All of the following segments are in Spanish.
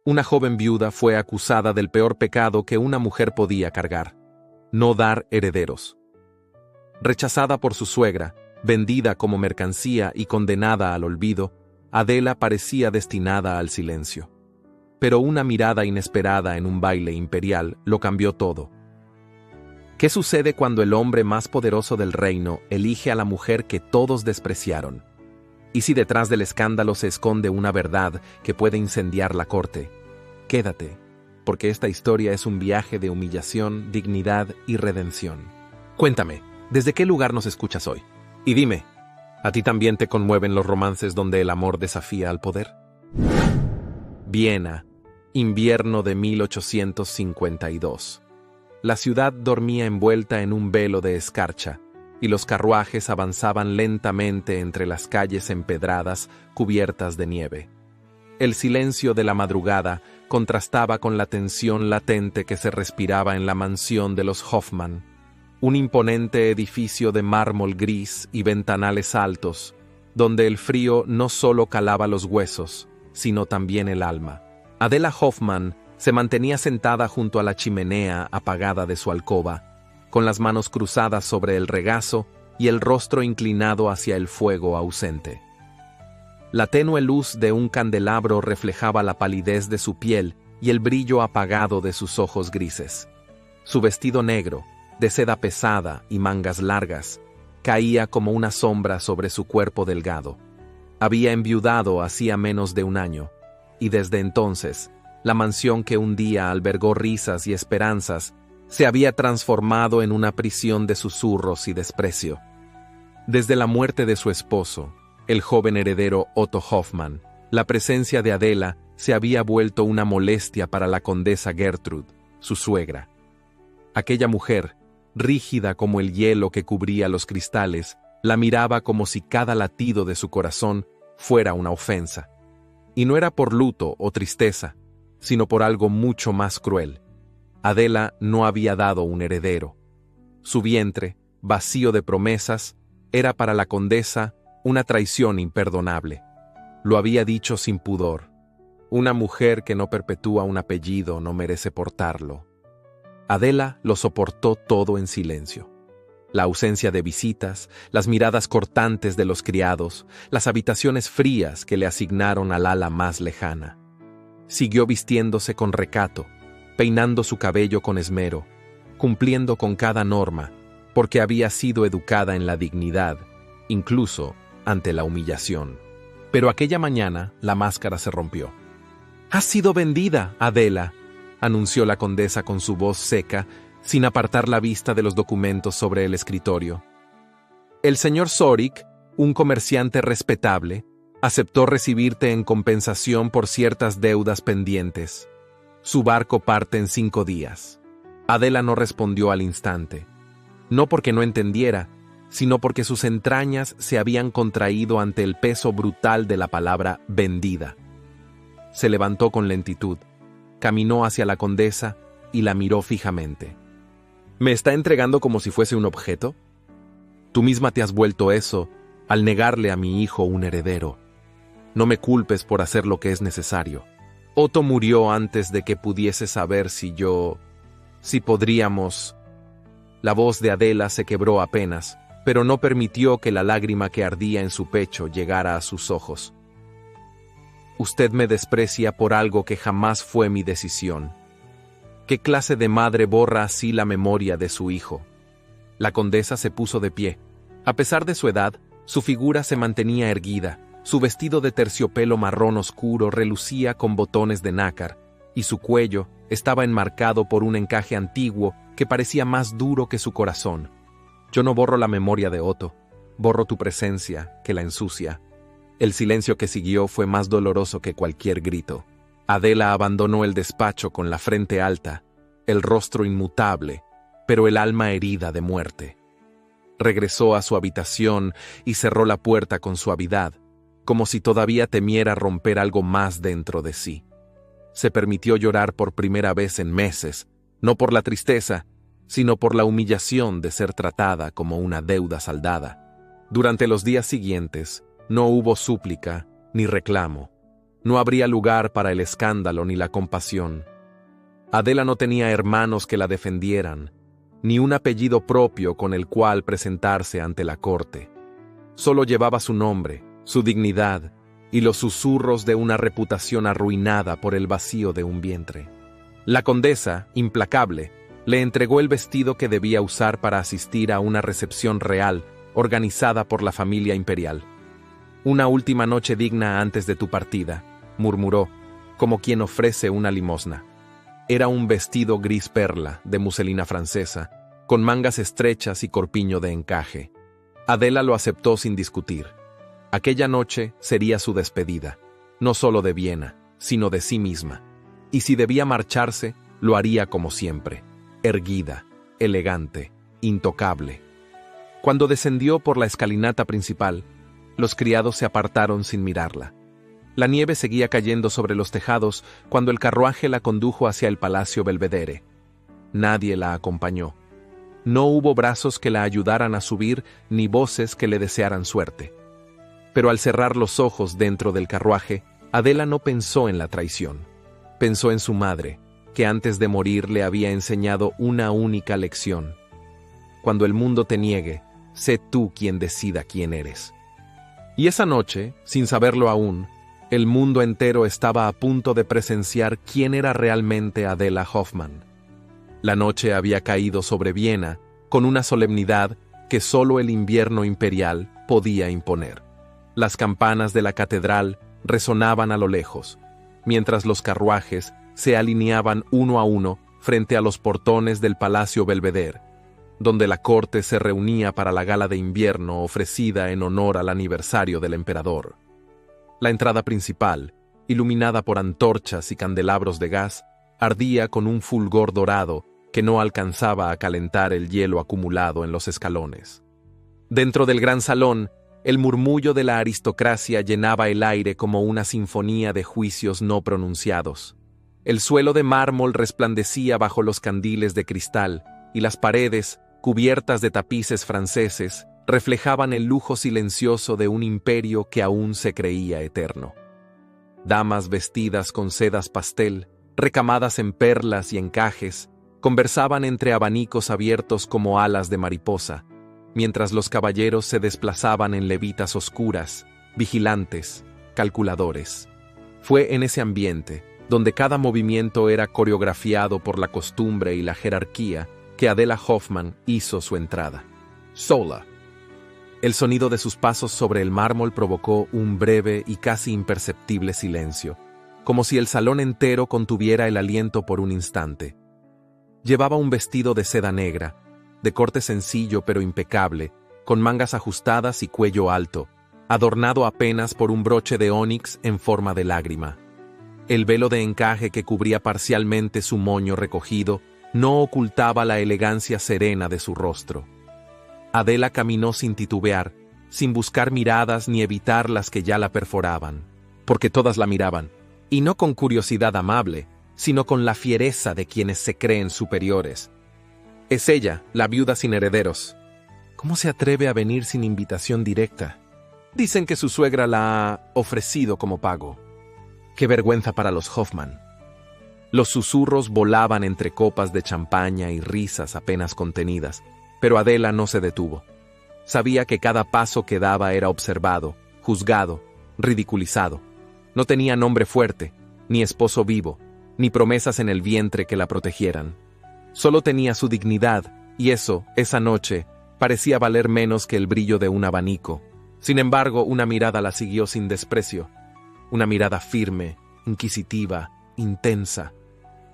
Una joven viuda fue acusada del peor pecado que una mujer podía cargar: no dar herederos. Rechazada por su suegra, vendida como mercancía y condenada al olvido, Adela parecía destinada al silencio. Pero una mirada inesperada en un baile imperial lo cambió todo. ¿Qué sucede cuando el hombre más poderoso del reino elige a la mujer que todos despreciaron? ¿Y si detrás del escándalo se esconde una verdad que puede incendiar la corte? Quédate, porque esta historia es un viaje de humillación, dignidad y redención. Cuéntame, ¿desde qué lugar nos escuchas hoy? Y dime, ¿a ti también te conmueven los romances donde el amor desafía al poder? Viena, invierno de 1852. La ciudad dormía envuelta en un velo de escarcha, y los carruajes avanzaban lentamente entre las calles empedradas cubiertas de nieve. El silencio de la madrugada contrastaba con la tensión latente que se respiraba en la mansión de los Hoffmann, un imponente edificio de mármol gris y ventanales altos, donde el frío no solo calaba los huesos, sino también el alma. Adela Hoffmann se mantenía sentada junto a la chimenea apagada de su alcoba, con las manos cruzadas sobre el regazo y el rostro inclinado hacia el fuego ausente. La tenue luz de un candelabro reflejaba la palidez de su piel y el brillo apagado de sus ojos grises. Su vestido negro, de seda pesada y mangas largas, caía como una sombra sobre su cuerpo delgado. Había enviudado hacía menos de un año, y desde entonces, la mansión que un día albergó risas y esperanzas se había transformado en una prisión de susurros y desprecio. Desde la muerte de su esposo, el joven heredero Otto Hoffmann, la presencia de Adela se había vuelto una molestia para la condesa Gertrud, su suegra. Aquella mujer, rígida como el hielo que cubría los cristales, la miraba como si cada latido de su corazón fuera una ofensa. Y no era por luto o tristeza, sino por algo mucho más cruel. Adela no había dado un heredero. Su vientre, vacío de promesas, era para la condesa una traición imperdonable. Lo había dicho sin pudor. Una mujer que no perpetúa un apellido no merece portarlo. Adela lo soportó todo en silencio. La ausencia de visitas, las miradas cortantes de los criados, las habitaciones frías que le asignaron al ala más lejana. Siguió vistiéndose con recato, peinando su cabello con esmero, cumpliendo con cada norma, porque había sido educada en la dignidad, incluso ante la humillación. Pero aquella mañana la máscara se rompió. «¡Has sido vendida, Adela!», anunció la condesa con su voz seca, sin apartar la vista de los documentos sobre el escritorio. El señor Zorik, un comerciante respetable, aceptó recibirte en compensación por ciertas deudas pendientes. Su barco parte en 5 días. Adela no respondió al instante. No porque no entendiera, sino porque sus entrañas se habían contraído ante el peso brutal de la palabra vendida. Se levantó con lentitud, caminó hacia la condesa y la miró fijamente. ¿Me está entregando como si fuese un objeto? Tú misma te has vuelto eso al negarle a mi hijo un heredero. No me culpes por hacer lo que es necesario. Otto murió antes de que pudiese saber si podríamos... La voz de Adela se quebró apenas, pero no permitió que la lágrima que ardía en su pecho llegara a sus ojos. Usted me desprecia por algo que jamás fue mi decisión. ¿Qué clase de madre borra así la memoria de su hijo? La condesa se puso de pie. A pesar de su edad, su figura se mantenía erguida. Su vestido de terciopelo marrón oscuro relucía con botones de nácar, y su cuello estaba enmarcado por un encaje antiguo que parecía más duro que su corazón. Yo no borro la memoria de Otto, borro tu presencia, que la ensucia. El silencio que siguió fue más doloroso que cualquier grito. Adela abandonó el despacho con la frente alta, el rostro inmutable, pero el alma herida de muerte. Regresó a su habitación y cerró la puerta con suavidad, como si todavía temiera romper algo más dentro de sí. Se permitió llorar por primera vez en meses, no por la tristeza, sino por la humillación de ser tratada como una deuda saldada. Durante los días siguientes, no hubo súplica ni reclamo. No habría lugar para el escándalo ni la compasión. Adela no tenía hermanos que la defendieran, ni un apellido propio con el cual presentarse ante la corte. Solo llevaba su nombre, su dignidad y los susurros de una reputación arruinada por el vacío de un vientre. La condesa, implacable, le entregó el vestido que debía usar para asistir a una recepción real organizada por la familia imperial. «Una última noche digna antes de tu partida», murmuró, como quien ofrece una limosna. Era un vestido gris perla, de muselina francesa, con mangas estrechas y corpiño de encaje. Adela lo aceptó sin discutir. Aquella noche sería su despedida, no solo de Viena, sino de sí misma. Y si debía marcharse, lo haría como siempre, erguida, elegante, intocable. Cuando descendió por la escalinata principal, los criados se apartaron sin mirarla. La nieve seguía cayendo sobre los tejados cuando el carruaje la condujo hacia el Palacio Belvedere. Nadie la acompañó. No hubo brazos que la ayudaran a subir ni voces que le desearan suerte. Pero al cerrar los ojos dentro del carruaje, Adela no pensó en la traición. Pensó en su madre, que antes de morir le había enseñado una única lección. Cuando el mundo te niegue, sé tú quien decida quién eres. Y esa noche, sin saberlo aún, el mundo entero estaba a punto de presenciar quién era realmente Adela Hoffmann. La noche había caído sobre Viena con una solemnidad que solo el invierno imperial podía imponer. Las campanas de la catedral resonaban a lo lejos, mientras los carruajes se alineaban uno a uno frente a los portones del Palacio Belvedere, donde la corte se reunía para la gala de invierno ofrecida en honor al aniversario del emperador. La entrada principal, iluminada por antorchas y candelabros de gas, ardía con un fulgor dorado que no alcanzaba a calentar el hielo acumulado en los escalones. Dentro del gran salón, el murmullo de la aristocracia llenaba el aire como una sinfonía de juicios no pronunciados. El suelo de mármol resplandecía bajo los candiles de cristal, y las paredes, cubiertas de tapices franceses, reflejaban el lujo silencioso de un imperio que aún se creía eterno. Damas vestidas con sedas pastel, recamadas en perlas y encajes, conversaban entre abanicos abiertos como alas de mariposa, mientras los caballeros se desplazaban en levitas oscuras, vigilantes, calculadores. Fue en ese ambiente, donde cada movimiento era coreografiado por la costumbre y la jerarquía, que Adela Hoffmann hizo su entrada. Sola. El sonido de sus pasos sobre el mármol provocó un breve y casi imperceptible silencio, como si el salón entero contuviera el aliento por un instante. Llevaba un vestido de seda negra, de corte sencillo pero impecable, con mangas ajustadas y cuello alto, adornado apenas por un broche de ónix en forma de lágrima. El velo de encaje que cubría parcialmente su moño recogido no ocultaba la elegancia serena de su rostro. Adela caminó sin titubear, sin buscar miradas ni evitar las que ya la perforaban, porque todas la miraban, y no con curiosidad amable, sino con la fiereza de quienes se creen superiores. Es ella, la viuda sin herederos. ¿Cómo se atreve a venir sin invitación directa? Dicen que su suegra la ha ofrecido como pago. ¡Qué vergüenza para los Hoffmann! Los susurros volaban entre copas de champaña y risas apenas contenidas, pero Adela no se detuvo. Sabía que cada paso que daba era observado, juzgado, ridiculizado. No tenía nombre fuerte, ni esposo vivo, ni promesas en el vientre que la protegieran. Solo tenía su dignidad, y eso, esa noche, parecía valer menos que el brillo de un abanico. Sin embargo, una mirada la siguió sin desprecio. Una mirada firme, inquisitiva, intensa.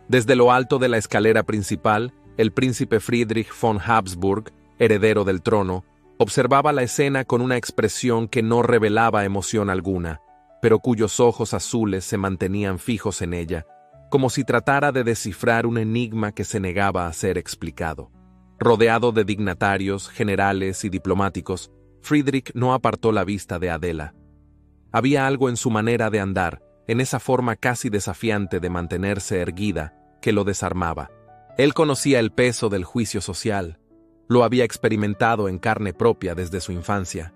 Desde lo alto de la escalera principal, el príncipe Friedrich von Habsburg, heredero del trono, observaba la escena con una expresión que no revelaba emoción alguna, pero cuyos ojos azules se mantenían fijos en ella, como si tratara de descifrar un enigma que se negaba a ser explicado. Rodeado de dignatarios, generales y diplomáticos, Friedrich no apartó la vista de Adela. Había algo en su manera de andar, en esa forma casi desafiante de mantenerse erguida, que lo desarmaba. Él conocía el peso del juicio social, lo había experimentado en carne propia desde su infancia,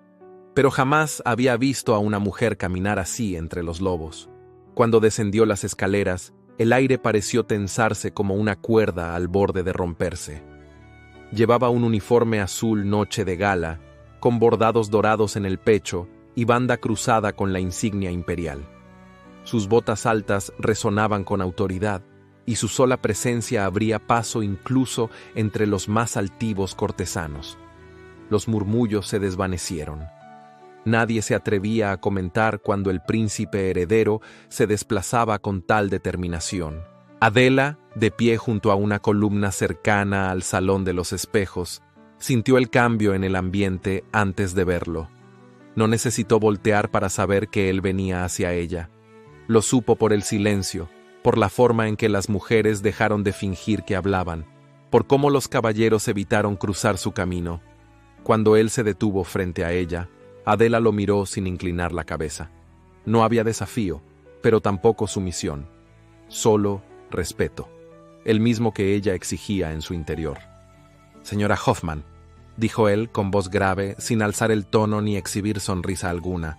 pero jamás había visto a una mujer caminar así entre los lobos. Cuando descendió las escaleras, el aire pareció tensarse como una cuerda al borde de romperse. Llevaba un uniforme azul noche de gala, con bordados dorados en el pecho y banda cruzada con la insignia imperial. Sus botas altas resonaban con autoridad, y su sola presencia abría paso incluso entre los más altivos cortesanos. Los murmullos se desvanecieron. Nadie se atrevía a comentar cuando el príncipe heredero se desplazaba con tal determinación. Adela, de pie junto a una columna cercana al Salón de los Espejos, sintió el cambio en el ambiente antes de verlo. No necesitó voltear para saber que él venía hacia ella. Lo supo por el silencio, por la forma en que las mujeres dejaron de fingir que hablaban, por cómo los caballeros evitaron cruzar su camino. Cuando él se detuvo frente a ella, Adela lo miró sin inclinar la cabeza. No había desafío, pero tampoco sumisión. Solo respeto, el mismo que ella exigía en su interior. «Señora Hoffman», dijo él con voz grave, sin alzar el tono ni exhibir sonrisa alguna.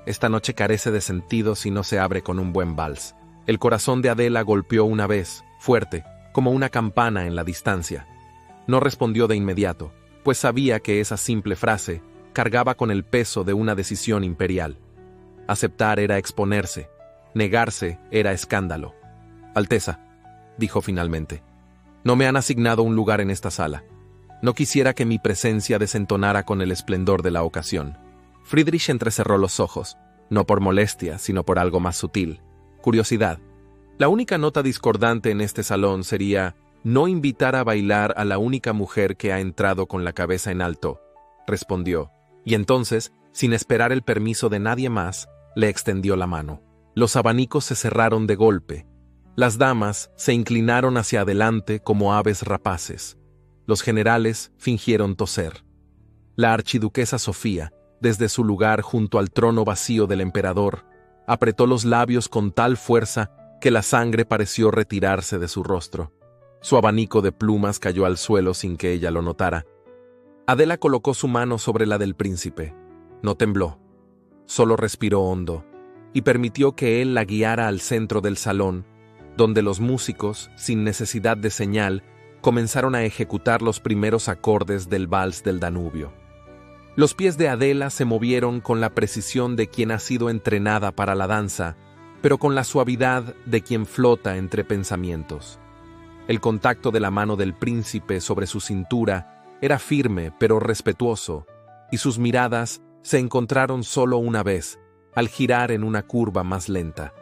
«Esta noche carece de sentido si no se abre con un buen vals». El corazón de Adela golpeó una vez, fuerte, como una campana en la distancia. No respondió de inmediato, pues sabía que esa simple frase cargaba con el peso de una decisión imperial. Aceptar era exponerse, negarse era escándalo. «Alteza», dijo finalmente, «no me han asignado un lugar en esta sala. No quisiera que mi presencia desentonara con el esplendor de la ocasión». Friedrich entrecerró los ojos, no por molestia, sino por algo más sutil. Curiosidad. La única nota discordante en este salón sería no invitar a bailar a la única mujer que ha entrado con la cabeza en alto, respondió, y entonces, sin esperar el permiso de nadie más, le extendió la mano. Los abanicos se cerraron de golpe. Las damas se inclinaron hacia adelante como aves rapaces. Los generales fingieron toser. La archiduquesa Sofía, desde su lugar junto al trono vacío del emperador, apretó los labios con tal fuerza que la sangre pareció retirarse de su rostro. Su abanico de plumas cayó al suelo sin que ella lo notara. Adela colocó su mano sobre la del príncipe. No tembló, solo respiró hondo, y permitió que él la guiara al centro del salón, donde los músicos, sin necesidad de señal, comenzaron a ejecutar los primeros acordes del vals del Danubio. Los pies de Adela se movieron con la precisión de quien ha sido entrenada para la danza, pero con la suavidad de quien flota entre pensamientos. El contacto de la mano del príncipe sobre su cintura era firme pero respetuoso, y sus miradas se encontraron solo una vez, al girar en una curva más lenta.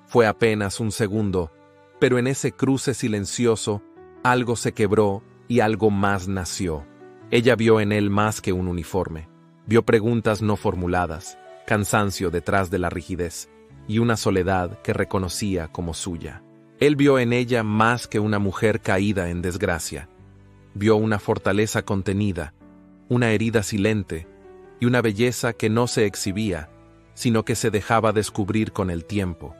Fue apenas un segundo, pero en ese cruce silencioso, algo se quebró y algo más nació. Ella vio en él más que un uniforme. Vio preguntas no formuladas, cansancio detrás de la rigidez, y una soledad que reconocía como suya. Él vio en ella más que una mujer caída en desgracia. Vio una fortaleza contenida, una herida silente, y una belleza que no se exhibía, sino que se dejaba descubrir con el tiempo.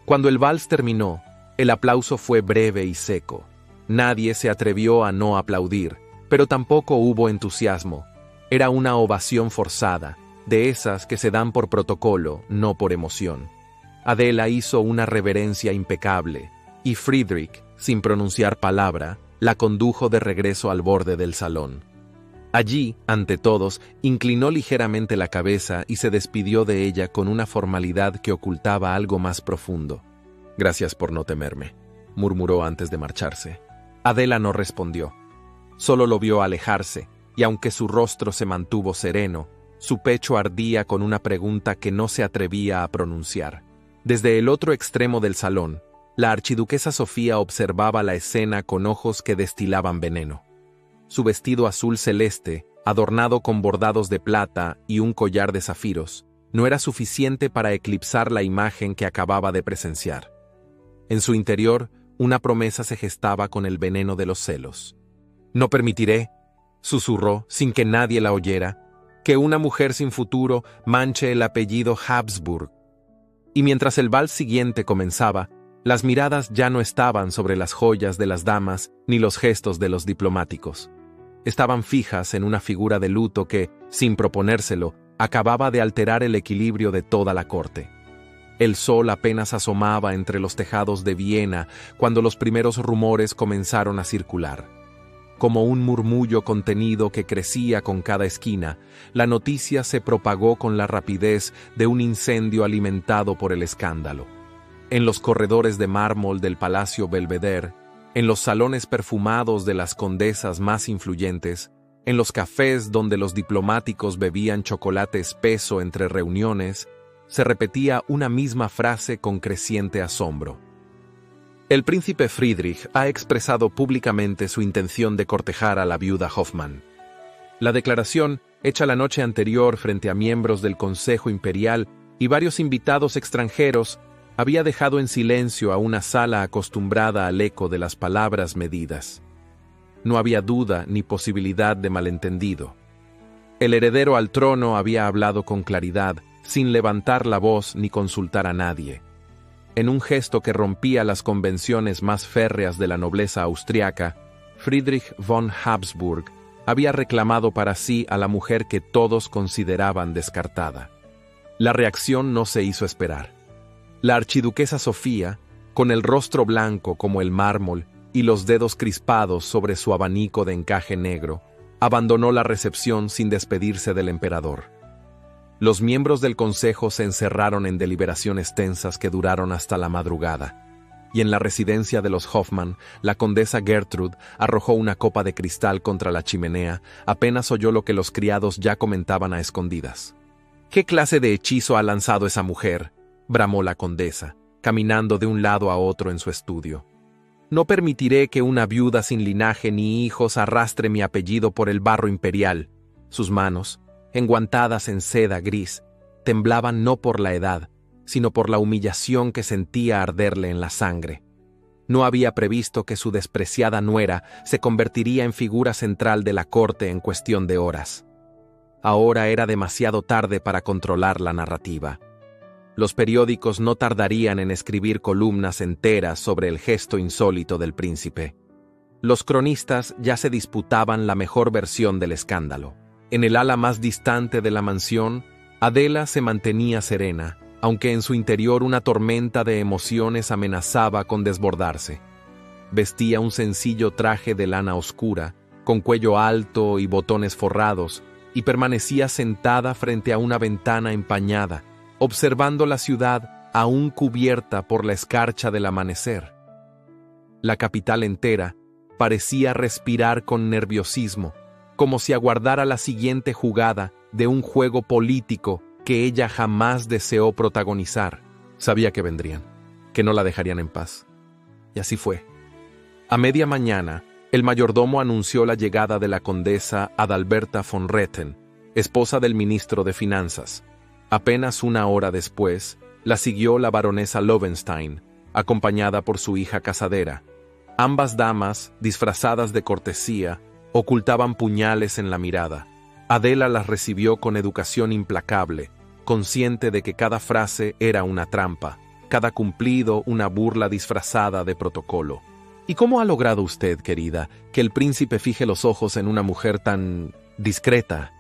Cuando el vals terminó, el aplauso fue breve y seco. Nadie se atrevió a no aplaudir, pero tampoco hubo entusiasmo. Era una ovación forzada, de esas que se dan por protocolo, no por emoción. Adela hizo una reverencia impecable, y Friedrich, sin pronunciar palabra, la condujo de regreso al borde del salón. Allí, ante todos, inclinó ligeramente la cabeza y se despidió de ella con una formalidad que ocultaba algo más profundo. «Gracias por no temerme», murmuró antes de marcharse. Adela no respondió. Solo lo vio alejarse, y aunque su rostro se mantuvo sereno, su pecho ardía con una pregunta que no se atrevía a pronunciar. Desde el otro extremo del salón, la archiduquesa Sofía observaba la escena con ojos que destilaban veneno. Su vestido azul celeste, adornado con bordados de plata y un collar de zafiros, no era suficiente para eclipsar la imagen que acababa de presenciar. En su interior, una promesa se gestaba con el veneno de los celos. «No permitiré», susurró, sin que nadie la oyera, «que una mujer sin futuro manche el apellido Habsburg». Y mientras el vals siguiente comenzaba, las miradas ya no estaban sobre las joyas de las damas ni los gestos de los diplomáticos. Estaban fijas en una figura de luto que, sin proponérselo, acababa de alterar el equilibrio de toda la corte. El sol apenas asomaba entre los tejados de Viena cuando los primeros rumores comenzaron a circular. Como un murmullo contenido que crecía con cada esquina, la noticia se propagó con la rapidez de un incendio alimentado por el escándalo. En los corredores de mármol del Palacio Belvedere, en los salones perfumados de las condesas más influyentes, en los cafés donde los diplomáticos bebían chocolate espeso entre reuniones, se repetía una misma frase con creciente asombro. El príncipe Friedrich ha expresado públicamente su intención de cortejar a la viuda Hoffmann. La declaración, hecha la noche anterior frente a miembros del Consejo Imperial y varios invitados extranjeros, había dejado en silencio a una sala acostumbrada al eco de las palabras medidas. No había duda ni posibilidad de malentendido. El heredero al trono había hablado con claridad, sin levantar la voz ni consultar a nadie. En un gesto que rompía las convenciones más férreas de la nobleza austriaca, Friedrich von Habsburg había reclamado para sí a la mujer que todos consideraban descartada. La reacción no se hizo esperar. La archiduquesa Sofía, con el rostro blanco como el mármol y los dedos crispados sobre su abanico de encaje negro, abandonó la recepción sin despedirse del emperador. Los miembros del consejo se encerraron en deliberaciones tensas que duraron hasta la madrugada, y en la residencia de los Hoffmann, la condesa Gertrud arrojó una copa de cristal contra la chimenea, apenas oyó lo que los criados ya comentaban a escondidas. «¿Qué clase de hechizo ha lanzado esa mujer?», bramó la condesa, caminando de un lado a otro en su estudio. «No permitiré que una viuda sin linaje ni hijos arrastre mi apellido por el barro imperial». Sus manos, enguantadas en seda gris, temblaban no por la edad, sino por la humillación que sentía arderle en la sangre. No había previsto que su despreciada nuera se convertiría en figura central de la corte en cuestión de horas. Ahora era demasiado tarde para controlar la narrativa. Los periódicos no tardarían en escribir columnas enteras sobre el gesto insólito del príncipe. Los cronistas ya se disputaban la mejor versión del escándalo. En el ala más distante de la mansión, Adela se mantenía serena, aunque en su interior una tormenta de emociones amenazaba con desbordarse. Vestía un sencillo traje de lana oscura, con cuello alto y botones forrados, y permanecía sentada frente a una ventana empañada, observando la ciudad aún cubierta por la escarcha del amanecer. La capital entera parecía respirar con nerviosismo, como si aguardara la siguiente jugada de un juego político que ella jamás deseó protagonizar. Sabía que vendrían, que no la dejarían en paz. Y así fue. A media mañana, el mayordomo anunció la llegada de la condesa Adalberta von Retten, esposa del ministro de Finanzas. Apenas una hora después, la siguió la baronesa Lowenstein, acompañada por su hija casadera. Ambas damas, disfrazadas de cortesía, ocultaban puñales en la mirada. Adela las recibió con educación implacable, consciente de que cada frase era una trampa, cada cumplido una burla disfrazada de protocolo. ¿Y cómo ha logrado usted, querida, que el príncipe fije los ojos en una mujer tan discreta?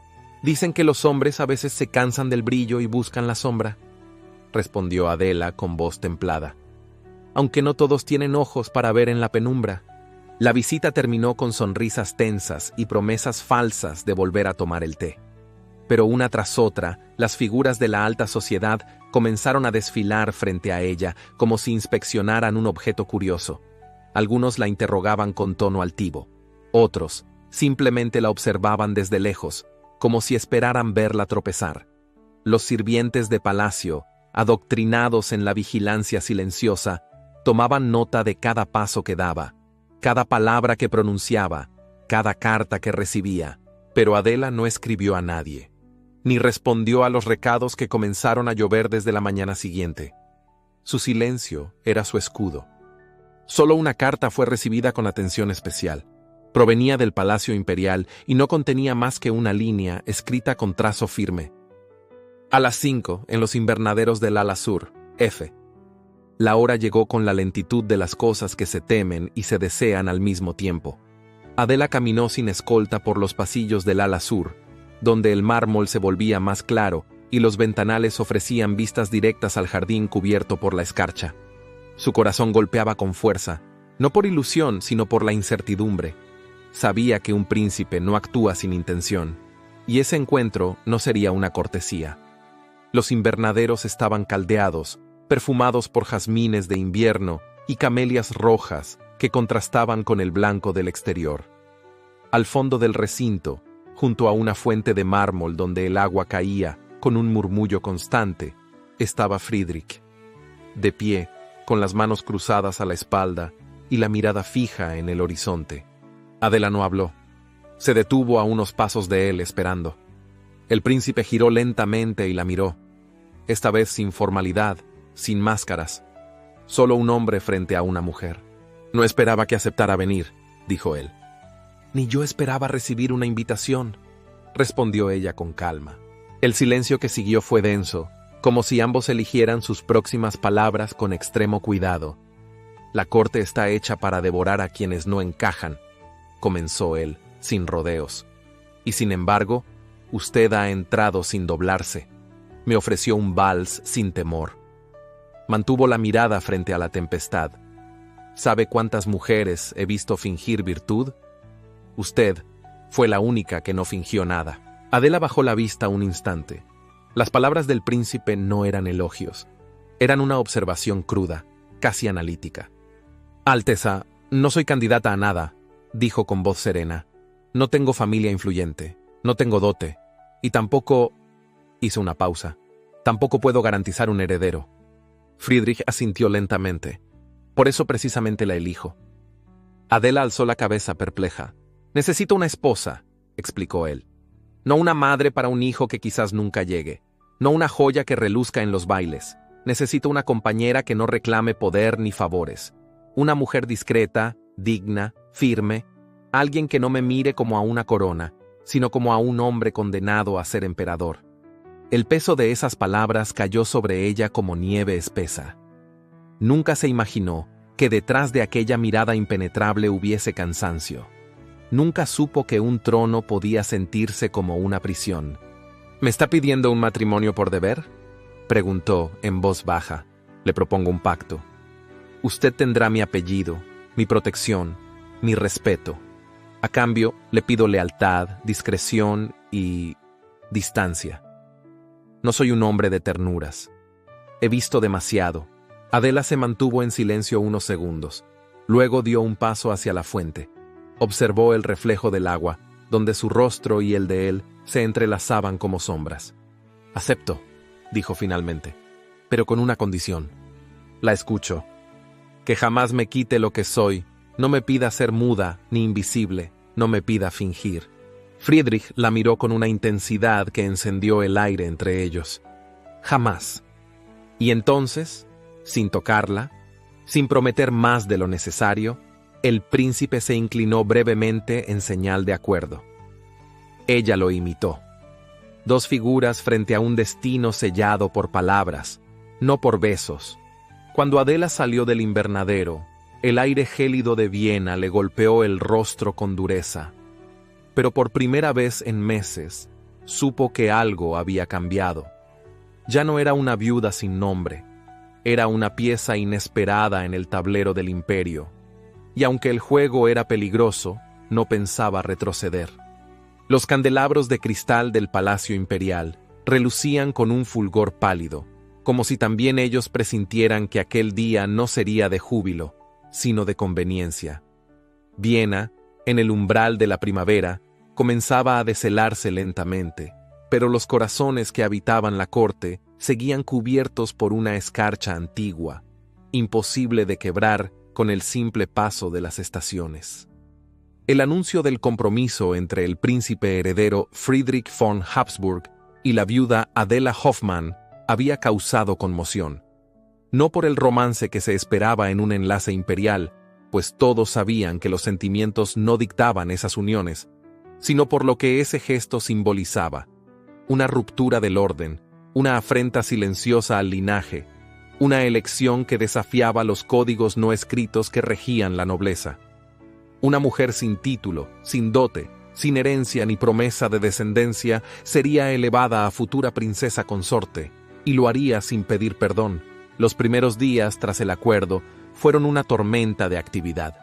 Dicen que los hombres a veces se cansan del brillo y buscan la sombra, respondió Adela con voz templada. Aunque no todos tienen ojos para ver en la penumbra. La visita terminó con sonrisas tensas y promesas falsas de volver a tomar el té. Pero una tras otra, las figuras de la alta sociedad comenzaron a desfilar frente a ella como si inspeccionaran un objeto curioso. Algunos la interrogaban con tono altivo. Otros simplemente la observaban desde lejos, como si esperaran verla tropezar. Los sirvientes de palacio, adoctrinados en la vigilancia silenciosa, tomaban nota de cada paso que daba, cada palabra que pronunciaba, cada carta que recibía, pero Adela no escribió a nadie, ni respondió a los recados que comenzaron a llover desde la mañana siguiente. Su silencio era su escudo. Solo una carta fue recibida con atención especial. Provenía del Palacio Imperial y no contenía más que una línea escrita con trazo firme. A las 5, en los invernaderos del ala sur, F. La hora llegó con la lentitud de las cosas que se temen y se desean al mismo tiempo. Adela caminó sin escolta por los pasillos del ala sur, donde el mármol se volvía más claro y los ventanales ofrecían vistas directas al jardín cubierto por la escarcha. Su corazón golpeaba con fuerza, no por ilusión, sino por la incertidumbre. Sabía que un príncipe no actúa sin intención, y ese encuentro no sería una cortesía. Los invernaderos estaban caldeados, perfumados por jazmines de invierno y camelias rojas que contrastaban con el blanco del exterior. Al fondo del recinto, junto a una fuente de mármol donde el agua caía con un murmullo constante, estaba Friedrich, de pie, con las manos cruzadas a la espalda y la mirada fija en el horizonte. Adela no habló. Se detuvo a unos pasos de él esperando. El príncipe giró lentamente y la miró, esta vez sin formalidad, sin máscaras. Solo un hombre frente a una mujer. No esperaba que aceptara venir, dijo él. Ni yo esperaba recibir una invitación, respondió ella con calma. El silencio que siguió fue denso, como si ambos eligieran sus próximas palabras con extremo cuidado. La corte está hecha para devorar a quienes no encajan, comenzó él, sin rodeos. Y sin embargo, usted ha entrado sin doblarse. Me ofreció un vals sin temor. Mantuvo la mirada frente a la tempestad. ¿Sabe cuántas mujeres he visto fingir virtud? Usted fue la única que no fingió nada. Adela bajó la vista un instante. Las palabras del príncipe no eran elogios. Eran una observación cruda, casi analítica. Alteza, no soy candidata a nada, dijo con voz serena. No tengo familia influyente, no tengo dote, y tampoco... Hizo una pausa. Tampoco puedo garantizar un heredero. Friedrich asintió lentamente. Por eso precisamente la elijo. Adela alzó la cabeza perpleja. Necesito una esposa, explicó él. No una madre para un hijo que quizás nunca llegue. No una joya que reluzca en los bailes. Necesito una compañera que no reclame poder ni favores. Una mujer discreta, digna, firme. Alguien que no me mire como a una corona, sino como a un hombre condenado a ser emperador. El peso de esas palabras cayó sobre ella como nieve espesa. Nunca se imaginó que detrás de aquella mirada impenetrable hubiese cansancio. Nunca supo que un trono podía sentirse como una prisión. ¿Me está pidiendo un matrimonio por deber?, preguntó en voz baja. Le propongo un pacto. Usted tendrá mi apellido, mi protección, mi respeto. A cambio, le pido lealtad, discreción y... distancia. No soy un hombre de ternuras. He visto demasiado. Adela se mantuvo en silencio unos segundos. Luego dio un paso hacia la fuente. Observó el reflejo del agua, donde su rostro y el de él se entrelazaban como sombras. Acepto, dijo finalmente, pero con una condición. La escucho. Que jamás me quite lo que soy, no me pida ser muda ni invisible, no me pida fingir. Friedrich la miró con una intensidad que encendió el aire entre ellos. Jamás. Y entonces, sin tocarla, sin prometer más de lo necesario, el príncipe se inclinó brevemente en señal de acuerdo. Ella lo imitó. Dos figuras frente a un destino sellado por palabras, no por besos. Cuando Adela salió del invernadero, el aire gélido de Viena le golpeó el rostro con dureza. Pero por primera vez en meses, supo que algo había cambiado. Ya no era una viuda sin nombre, era una pieza inesperada en el tablero del imperio. Y aunque el juego era peligroso, no pensaba retroceder. Los candelabros de cristal del palacio imperial relucían con un fulgor pálido, como si también ellos presintieran que aquel día no sería de júbilo, sino de conveniencia. Viena, en el umbral de la primavera, comenzaba a deshelarse lentamente, pero los corazones que habitaban la corte seguían cubiertos por una escarcha antigua, imposible de quebrar con el simple paso de las estaciones. El anuncio del compromiso entre el príncipe heredero Friedrich von Habsburg y la viuda Adela Hoffmann había causado conmoción. No por el romance que se esperaba en un enlace imperial, pues todos sabían que los sentimientos no dictaban esas uniones, sino por lo que ese gesto simbolizaba: una ruptura del orden, una afrenta silenciosa al linaje, una elección que desafiaba los códigos no escritos que regían la nobleza. Una mujer sin título, sin dote, Sin herencia ni promesa de descendencia, sería elevada a futura princesa consorte, y lo haría sin pedir perdón. Los primeros días tras el acuerdo fueron una tormenta de actividad.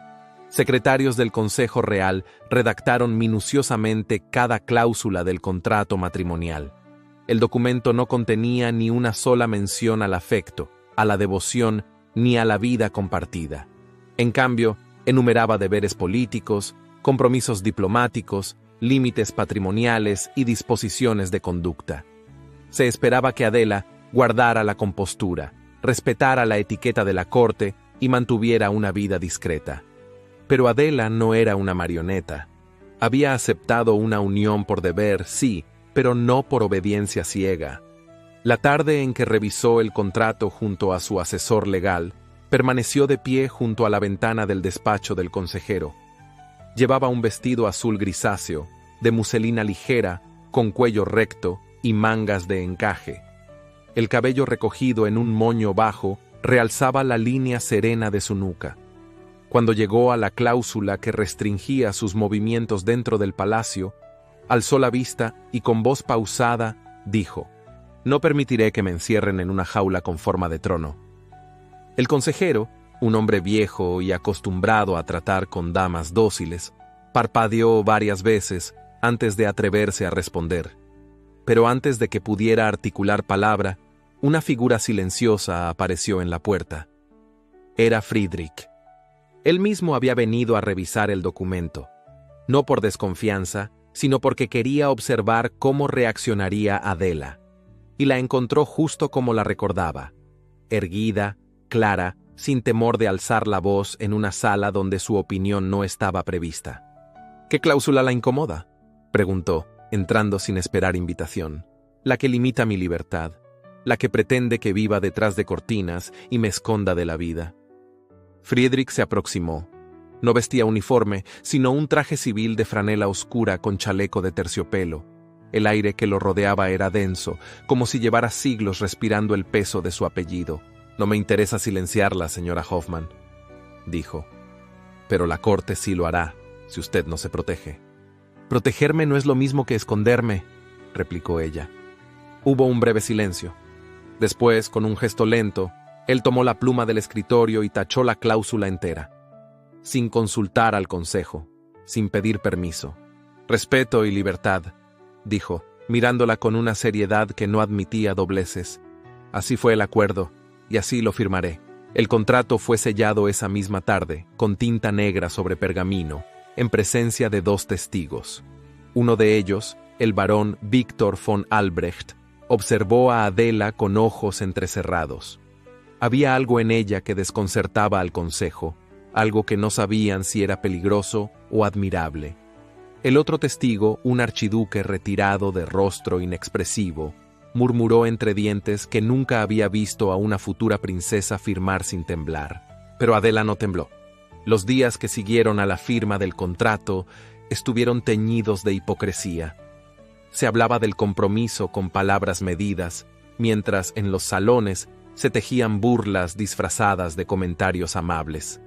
Secretarios del Consejo Real redactaron minuciosamente cada cláusula del contrato matrimonial. El documento no contenía ni una sola mención al afecto, a la devoción, ni a la vida compartida. En cambio, enumeraba deberes políticos, compromisos diplomáticos, límites patrimoniales y disposiciones de conducta. Se esperaba que Adela guardara la compostura, respetara la etiqueta de la corte y mantuviera una vida discreta. Pero Adela no era una marioneta. Había aceptado una unión por deber, sí, pero no por obediencia ciega. La tarde en que revisó el contrato junto a su asesor legal, permaneció de pie junto a la ventana del despacho del consejero. Llevaba un vestido azul grisáceo, de muselina ligera, con cuello recto y mangas de encaje. El cabello recogido en un moño bajo realzaba la línea serena de su nuca. Cuando llegó a la cláusula que restringía sus movimientos dentro del palacio, alzó la vista y con voz pausada dijo: «No permitiré que me encierren en una jaula con forma de trono». El consejero, un hombre viejo y acostumbrado a tratar con damas dóciles, parpadeó varias veces antes de atreverse a responder. Pero antes de que pudiera articular palabra, una figura silenciosa apareció en la puerta. Era Friedrich. Él mismo había venido a revisar el documento, no por desconfianza, sino porque quería observar cómo reaccionaría Adela, y la encontró justo como la recordaba, erguida, clara, sin temor de alzar la voz en una sala donde su opinión no estaba prevista. «¿Qué cláusula la incomoda?», preguntó, entrando sin esperar invitación. «La que limita mi libertad, la que pretende que viva detrás de cortinas y me esconda de la vida». Friedrich se aproximó. No vestía uniforme, sino un traje civil de franela oscura con chaleco de terciopelo. El aire que lo rodeaba era denso, como si llevara siglos respirando el peso de su apellido. «No me interesa silenciarla, señora Hoffman», dijo. «Pero la corte sí lo hará, si usted no se protege». «Protegerme no es lo mismo que esconderme», replicó ella. Hubo un breve silencio. Después, con un gesto lento, él tomó la pluma del escritorio y tachó la cláusula entera, sin consultar al consejo, sin pedir permiso. «Respeto y libertad», dijo, mirándola con una seriedad que no admitía dobleces. «Así fue el acuerdo, y así lo firmaré». El contrato fue sellado esa misma tarde, con tinta negra sobre pergamino, en presencia de 2 testigos. Uno de ellos, el barón Victor von Albrecht, observó a Adela con ojos entrecerrados. Había algo en ella que desconcertaba al consejo, algo que no sabían si era peligroso o admirable. El otro testigo, un archiduque retirado de rostro inexpresivo, murmuró entre dientes que nunca había visto a una futura princesa firmar sin temblar. Pero Adela no tembló. Los días que siguieron a la firma del contrato estuvieron teñidos de hipocresía. Se hablaba del compromiso con palabras medidas, mientras en los salones se tejían burlas disfrazadas de comentarios amables.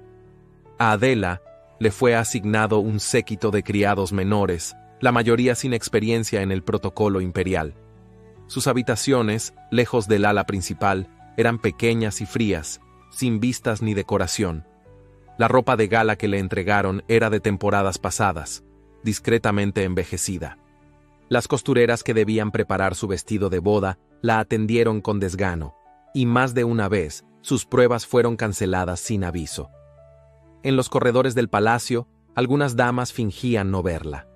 A Adela le fue asignado un séquito de criados menores, la mayoría sin experiencia en el protocolo imperial. Sus habitaciones, lejos del ala principal, eran pequeñas y frías, sin vistas ni decoración. La ropa de gala que le entregaron era de temporadas pasadas, discretamente envejecida. Las costureras que debían preparar su vestido de boda la atendieron con desgano, y más de una vez sus pruebas fueron canceladas sin aviso. En los corredores del palacio, algunas damas fingían no verla.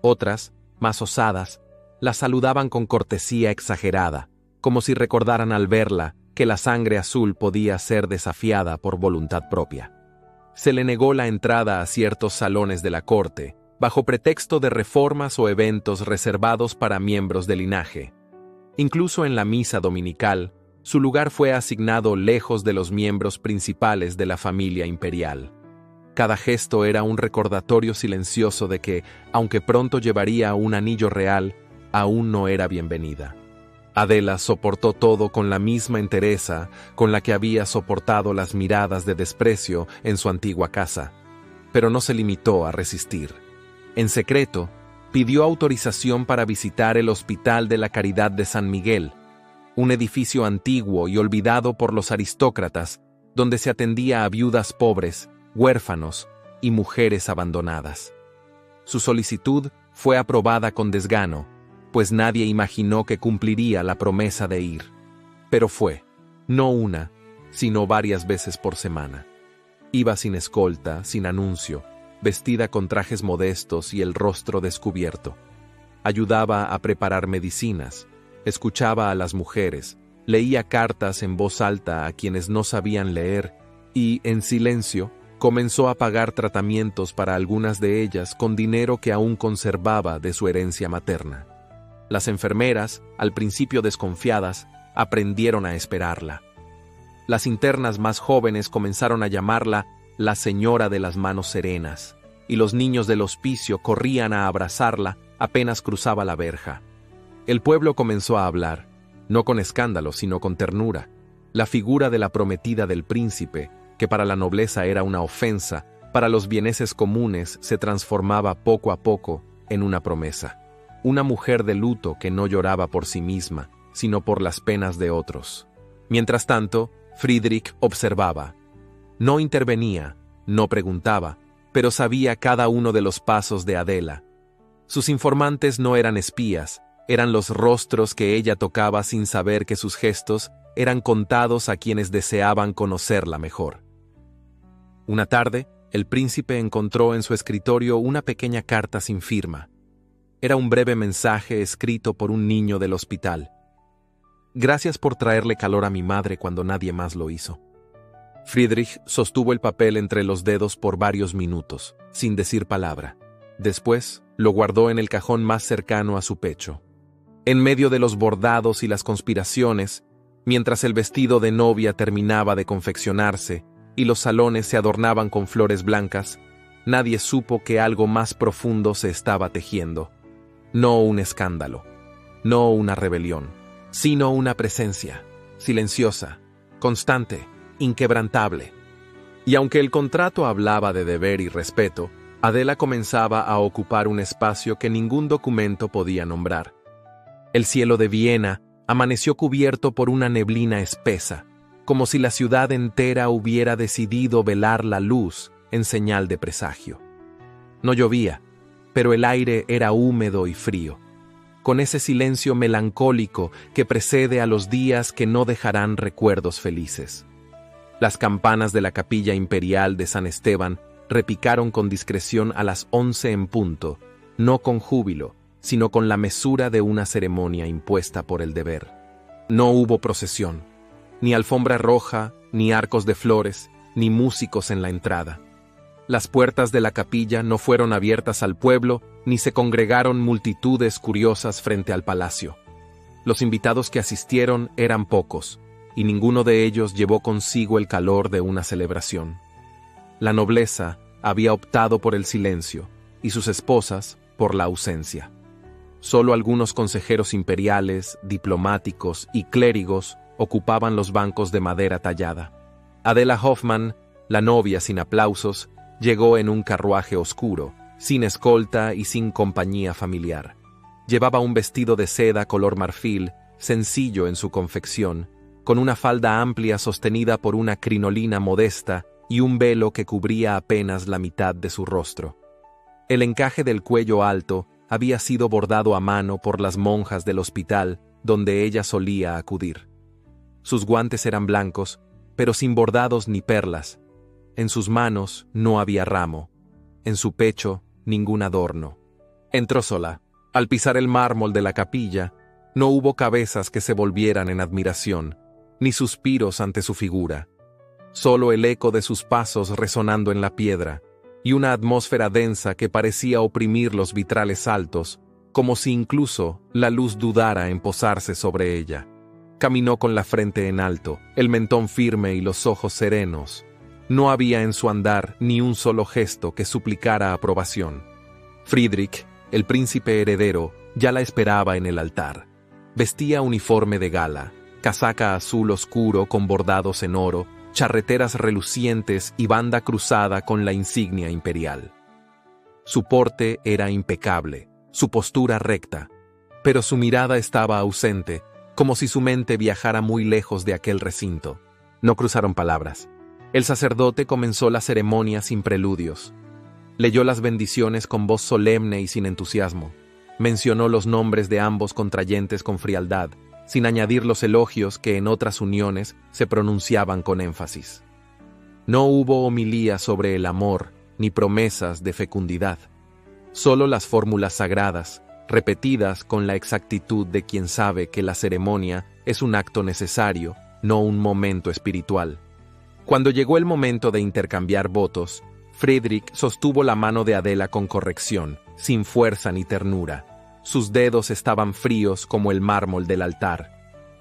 Otras, más osadas, la saludaban con cortesía exagerada, como si recordaran al verla que la sangre azul podía ser desafiada por voluntad propia. Se le negó la entrada a ciertos salones de la corte, bajo pretexto de reformas o eventos reservados para miembros del linaje. Incluso en la misa dominical, su lugar fue asignado lejos de los miembros principales de la familia imperial. Cada gesto era un recordatorio silencioso de que, aunque pronto llevaría un anillo real, aún no era bienvenida. Adela soportó todo con la misma entereza con la que había soportado las miradas de desprecio en su antigua casa, pero no se limitó a resistir. En secreto, pidió autorización para visitar el Hospital de la Caridad de San Miguel, un edificio antiguo y olvidado por los aristócratas, donde se atendía a viudas pobres, huérfanos y mujeres abandonadas. Su solicitud fue aprobada con desgano, pues nadie imaginó que cumpliría la promesa de ir. Pero fue, no una, sino varias veces por semana. Iba sin escolta, sin anuncio, vestida con trajes modestos y el rostro descubierto. Ayudaba a preparar medicinas, escuchaba a las mujeres, leía cartas en voz alta a quienes no sabían leer y, en silencio, comenzó a pagar tratamientos para algunas de ellas con dinero que aún conservaba de su herencia materna. Las enfermeras, al principio desconfiadas, aprendieron a esperarla. Las internas más jóvenes comenzaron a llamarla la Señora de las Manos Serenas, y los niños del hospicio corrían a abrazarla apenas cruzaba la verja. El pueblo comenzó a hablar, no con escándalo, sino con ternura. La figura de la prometida del príncipe, que para la nobleza era una ofensa, para los bieneses comunes se transformaba poco a poco en una promesa. Una mujer de luto que no lloraba por sí misma, sino por las penas de otros. Mientras tanto, Friedrich observaba. No intervenía, no preguntaba, pero sabía cada uno de los pasos de Adela. Sus informantes no eran espías, eran los rostros que ella tocaba sin saber que sus gestos eran contados a quienes deseaban conocerla mejor. Una tarde, el príncipe encontró en su escritorio una pequeña carta sin firma. Era un breve mensaje escrito por un niño del hospital. Gracias por traerle calor a mi madre cuando nadie más lo hizo. Friedrich sostuvo el papel entre los dedos por varios minutos, sin decir palabra. Después, lo guardó en el cajón más cercano a su pecho. En medio de los bordados y las conspiraciones, mientras el vestido de novia terminaba de confeccionarse y los salones se adornaban con flores blancas, nadie supo que algo más profundo se estaba tejiendo. No un escándalo, no una rebelión, sino una presencia, silenciosa, constante, inquebrantable. Y aunque el contrato hablaba de deber y respeto, Adela comenzaba a ocupar un espacio que ningún documento podía nombrar. El cielo de Viena amaneció cubierto por una neblina espesa, como si la ciudad entera hubiera decidido velar la luz en señal de presagio. No llovía, pero el aire era húmedo y frío, con ese silencio melancólico que precede a los días que no dejarán recuerdos felices. Las campanas de la capilla imperial de San Esteban repicaron con discreción a las 11 en punto, no con júbilo, sino con la mesura de una ceremonia impuesta por el deber. No hubo procesión, ni alfombra roja, ni arcos de flores, ni músicos en la entrada. Las puertas de la capilla no fueron abiertas al pueblo, ni se congregaron multitudes curiosas frente al palacio. Los invitados que asistieron eran pocos, y ninguno de ellos llevó consigo el calor de una celebración. La nobleza había optado por el silencio, y sus esposas por la ausencia. Solo algunos consejeros imperiales, diplomáticos y clérigos ocupaban los bancos de madera tallada. Adela Hoffmann, la novia sin aplausos, llegó en un carruaje oscuro, sin escolta y sin compañía familiar. Llevaba un vestido de seda color marfil, sencillo en su confección, con una falda amplia sostenida por una crinolina modesta y un velo que cubría apenas la mitad de su rostro. El encaje del cuello alto había sido bordado a mano por las monjas del hospital donde ella solía acudir. Sus guantes eran blancos, pero sin bordados ni perlas. En sus manos no había ramo, en su pecho ningún adorno. Entró sola. Al pisar el mármol de la capilla, no hubo cabezas que se volvieran en admiración, ni suspiros ante su figura. Solo el eco de sus pasos resonando en la piedra, y una atmósfera densa que parecía oprimir los vitrales altos, como si incluso la luz dudara en posarse sobre ella. Caminó con la frente en alto, el mentón firme y los ojos serenos. No había en su andar ni un solo gesto que suplicara aprobación. Friedrich, el príncipe heredero, ya la esperaba en el altar. Vestía uniforme de gala, casaca azul oscuro con bordados en oro, charreteras relucientes y banda cruzada con la insignia imperial. Su porte era impecable, su postura recta, pero su mirada estaba ausente, como si su mente viajara muy lejos de aquel recinto. No cruzaron palabras. El sacerdote comenzó la ceremonia sin preludios. Leyó las bendiciones con voz solemne y sin entusiasmo. Mencionó los nombres de ambos contrayentes con frialdad, sin añadir los elogios que en otras uniones se pronunciaban con énfasis. No hubo homilía sobre el amor, ni promesas de fecundidad. Solo las fórmulas sagradas, repetidas con la exactitud de quien sabe que la ceremonia es un acto necesario, no un momento espiritual. Cuando llegó el momento de intercambiar votos, Friedrich sostuvo la mano de Adela con corrección, sin fuerza ni ternura. Sus dedos estaban fríos como el mármol del altar.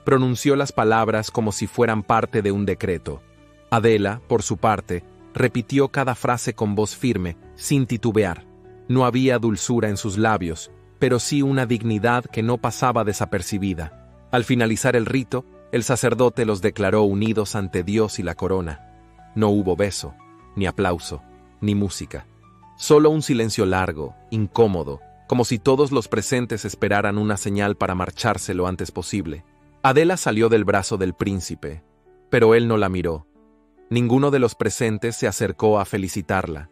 Pronunció las palabras como si fueran parte de un decreto. Adela, por su parte, repitió cada frase con voz firme, sin titubear. No había dulzura en sus labios, pero sí una dignidad que no pasaba desapercibida. Al finalizar el rito, el sacerdote los declaró unidos ante Dios y la corona. No hubo beso, ni aplauso, ni música. Solo un silencio largo, incómodo, como si todos los presentes esperaran una señal para marcharse lo antes posible. Adela salió del brazo del príncipe, pero él no la miró. Ninguno de los presentes se acercó a felicitarla.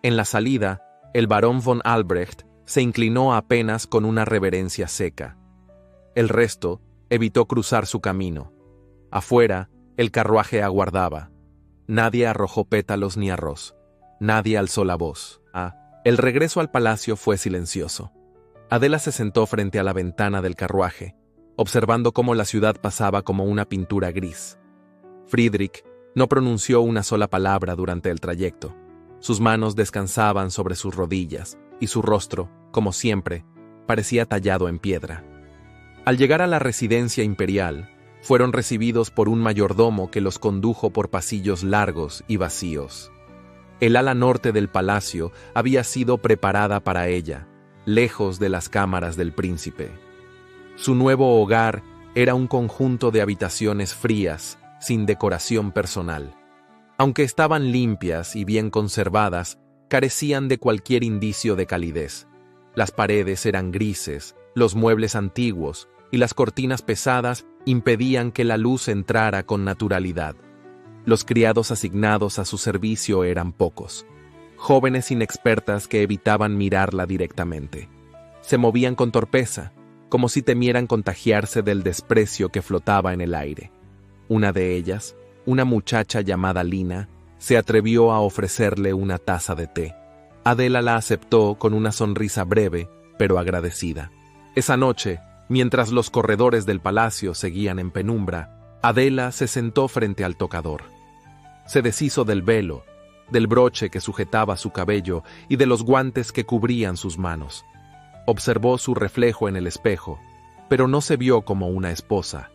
En la salida, el barón von Albrecht se inclinó apenas con una reverencia seca. El resto evitó cruzar su camino. Afuera, el carruaje aguardaba. Nadie arrojó pétalos ni arroz. Nadie alzó la voz. El regreso al palacio fue silencioso. Adela se sentó frente a la ventana del carruaje, observando cómo la ciudad pasaba como una pintura gris. Friedrich no pronunció una sola palabra durante el trayecto. Sus manos descansaban sobre sus rodillas, y su rostro, como siempre, parecía tallado en piedra. Al llegar a la residencia imperial, fueron recibidos por un mayordomo que los condujo por pasillos largos y vacíos. El ala norte del palacio había sido preparada para ella, lejos de las cámaras del príncipe. Su nuevo hogar era un conjunto de habitaciones frías, sin decoración personal. Aunque estaban limpias y bien conservadas, carecían de cualquier indicio de calidez. Las paredes eran grises, los muebles antiguos y las cortinas pesadas impedían que la luz entrara con naturalidad. Los criados asignados a su servicio eran pocos, jóvenes inexpertas que evitaban mirarla directamente. Se movían con torpeza, como si temieran contagiarse del desprecio que flotaba en el aire. Una de ellas, una muchacha llamada Lina, se atrevió a ofrecerle una taza de té. Adela la aceptó con una sonrisa breve, pero agradecida. Esa noche, mientras los corredores del palacio seguían en penumbra, Adela se sentó frente al tocador. Se deshizo del velo, del broche que sujetaba su cabello y de los guantes que cubrían sus manos. Observó su reflejo en el espejo, pero no se vio como una esposa,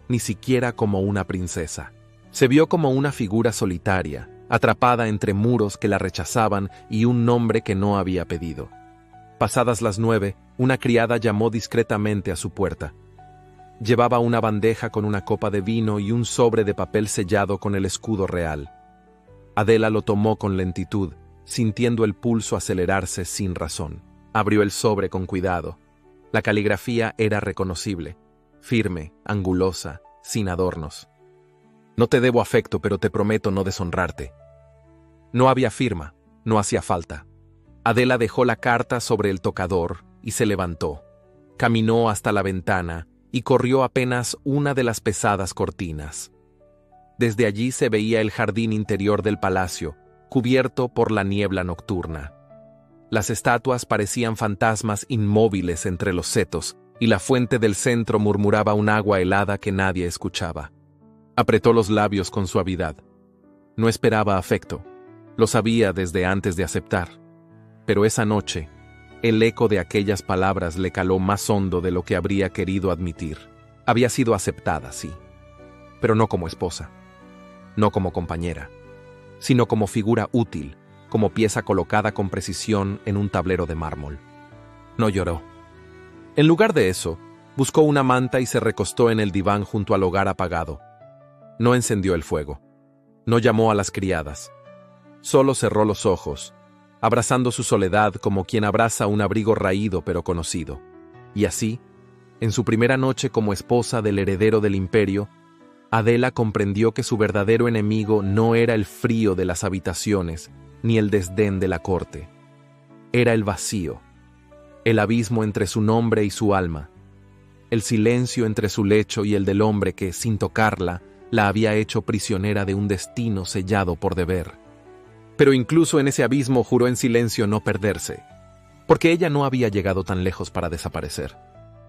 ni siquiera como una princesa. Se vio como una figura solitaria, atrapada entre muros que la rechazaban y un nombre que no había pedido. Pasadas las 9, una criada llamó discretamente a su puerta. Llevaba una bandeja con una copa de vino y un sobre de papel sellado con el escudo real. Adela lo tomó con lentitud, sintiendo el pulso acelerarse sin razón. Abrió el sobre con cuidado. La caligrafía era reconocible, firme, angulosa, sin adornos. No te debo afecto, pero te prometo no deshonrarte. No había firma, no hacía falta. Adela dejó la carta sobre el tocador y se levantó. Caminó hasta la ventana y corrió apenas una de las pesadas cortinas. Desde allí se veía el jardín interior del palacio, cubierto por la niebla nocturna. Las estatuas parecían fantasmas inmóviles entre los setos, y la fuente del centro murmuraba un agua helada que nadie escuchaba. Apretó los labios con suavidad. No esperaba afecto, lo sabía desde antes de aceptar. Pero esa noche, el eco de aquellas palabras le caló más hondo de lo que habría querido admitir. Había sido aceptada, sí, pero no como esposa, no como compañera, sino como figura útil, como pieza colocada con precisión en un tablero de mármol. No lloró. En lugar de eso, buscó una manta y se recostó en el diván junto al hogar apagado. No encendió el fuego. No llamó a las criadas. Solo cerró los ojos, abrazando su soledad como quien abraza un abrigo raído pero conocido. Y así, en su primera noche como esposa del heredero del imperio, Adela comprendió que su verdadero enemigo no era el frío de las habitaciones ni el desdén de la corte. Era el vacío, el abismo entre su nombre y su alma, el silencio entre su lecho y el del hombre que, sin tocarla, la había hecho prisionera de un destino sellado por deber. Pero incluso en ese abismo juró en silencio no perderse, porque ella no había llegado tan lejos para desaparecer.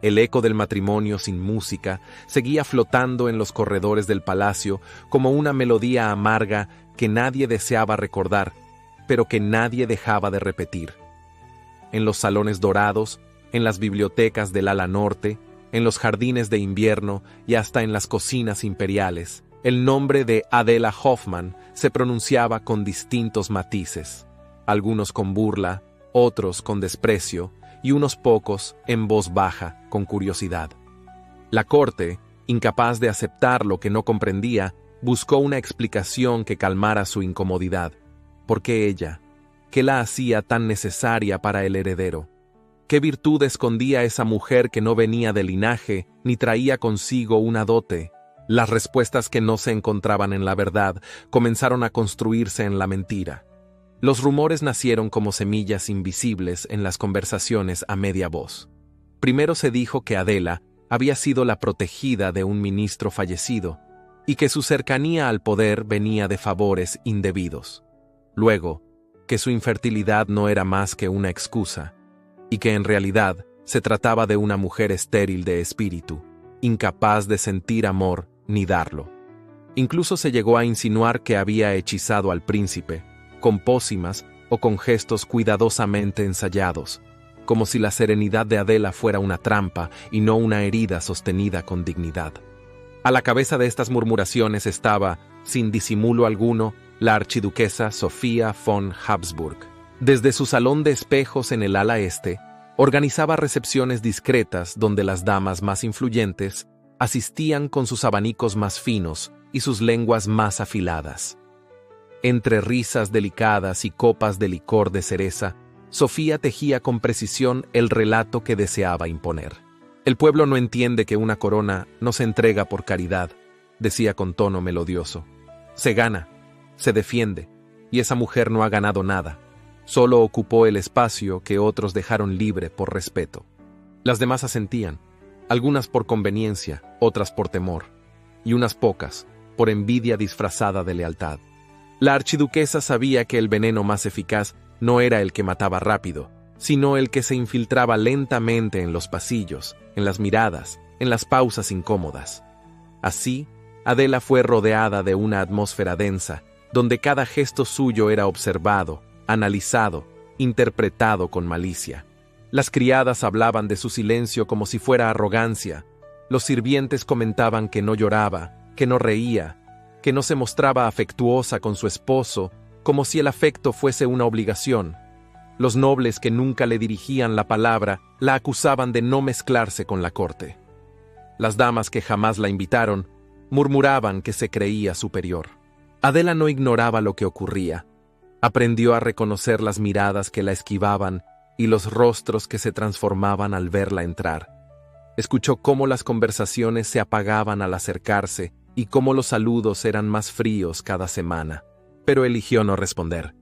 El eco del matrimonio sin música seguía flotando en los corredores del palacio como una melodía amarga que nadie deseaba recordar, pero que nadie dejaba de repetir. En los salones dorados, en las bibliotecas del ala norte, en los jardines de invierno y hasta en las cocinas imperiales, el nombre de Adela Hoffmann se pronunciaba con distintos matices, algunos con burla, otros con desprecio y unos pocos en voz baja, con curiosidad. La corte, incapaz de aceptar lo que no comprendía, buscó una explicación que calmara su incomodidad. ¿Por qué ella? ¿Qué la hacía tan necesaria para el heredero? ¿Qué virtud escondía esa mujer que no venía de linaje ni traía consigo una dote? Las respuestas que no se encontraban en la verdad comenzaron a construirse en la mentira. Los rumores nacieron como semillas invisibles en las conversaciones a media voz. Primero se dijo que Adela había sido la protegida de un ministro fallecido y que su cercanía al poder venía de favores indebidos. Luego, que su infertilidad no era más que una excusa y que en realidad se trataba de una mujer estéril de espíritu, incapaz de sentir amor ni darlo. Incluso se llegó a insinuar que había hechizado al príncipe, con pócimas o con gestos cuidadosamente ensayados, como si la serenidad de Adela fuera una trampa y no una herida sostenida con dignidad. A la cabeza de estas murmuraciones estaba, sin disimulo alguno, la archiduquesa Sofía von Habsburg. Desde su salón de espejos en el ala este, organizaba recepciones discretas donde las damas más influyentes asistían con sus abanicos más finos y sus lenguas más afiladas. Entre risas delicadas y copas de licor de cereza, Sofía tejía con precisión el relato que deseaba imponer. El pueblo no entiende que una corona no se entrega por caridad, decía con tono melodioso. Se gana, se defiende, y esa mujer no ha ganado nada. Solo ocupó el espacio que otros dejaron libre por respeto. Las demás asentían, algunas por conveniencia, otras por temor, y unas pocas por envidia disfrazada de lealtad. La archiduquesa sabía que el veneno más eficaz no era el que mataba rápido, sino el que se infiltraba lentamente en los pasillos, en las miradas, en las pausas incómodas. Así, Adela fue rodeada de una atmósfera densa, donde cada gesto suyo era observado, analizado, interpretado con malicia. Las criadas hablaban de su silencio como si fuera arrogancia. Los sirvientes comentaban que no lloraba, que no reía, que no se mostraba afectuosa con su esposo, como si el afecto fuese una obligación. Los nobles que nunca le dirigían la palabra la acusaban de no mezclarse con la corte. Las damas que jamás la invitaron murmuraban que se creía superior. Adela no ignoraba lo que ocurría. Aprendió a reconocer las miradas que la esquivaban y los rostros que se transformaban al verla entrar. Escuchó cómo las conversaciones se apagaban al acercarse y cómo los saludos eran más fríos cada semana, pero eligió no responder.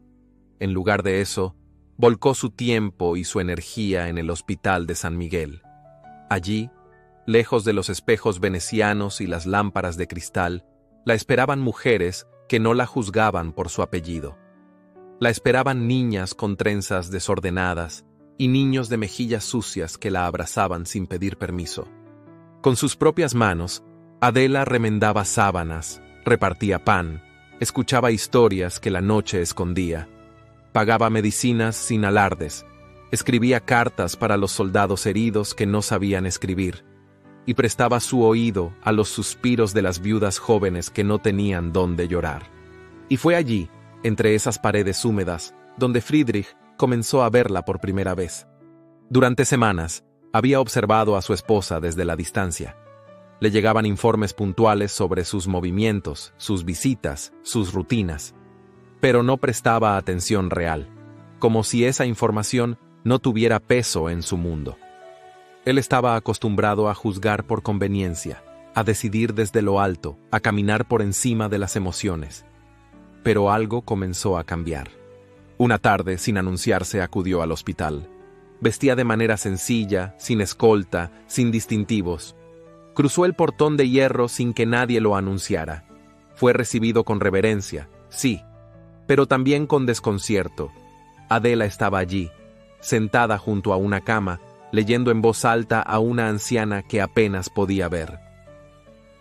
En lugar de eso, volcó su tiempo y su energía en el hospital de San Miguel. Allí, lejos de los espejos venecianos y las lámparas de cristal, la esperaban mujeres que no la juzgaban por su apellido. La esperaban niñas con trenzas desordenadas y niños de mejillas sucias que la abrazaban sin pedir permiso. Con sus propias manos, Adela remendaba sábanas, repartía pan, escuchaba historias que la noche escondía, pagaba medicinas sin alardes, escribía cartas para los soldados heridos que no sabían escribir, y prestaba su oído a los suspiros de las viudas jóvenes que no tenían dónde llorar. Y fue allí, entre esas paredes húmedas, donde Friedrich comenzó a verla por primera vez. Durante semanas, había observado a su esposa desde la distancia. Le llegaban informes puntuales sobre sus movimientos, sus visitas, sus rutinas, pero no prestaba atención real. como si esa información no tuviera peso en su mundo. Él estaba acostumbrado a juzgar por conveniencia, a decidir desde lo alto, a caminar por encima de las emociones. Pero algo comenzó a cambiar. Una tarde, sin anunciarse, acudió al hospital. Vestía de manera sencilla, sin escolta, sin distintivos. Cruzó el portón de hierro sin que nadie lo anunciara. Fue recibido con reverencia, sí, pero también con desconcierto. Adela estaba allí, sentada junto a una cama, leyendo en voz alta a una anciana que apenas podía ver.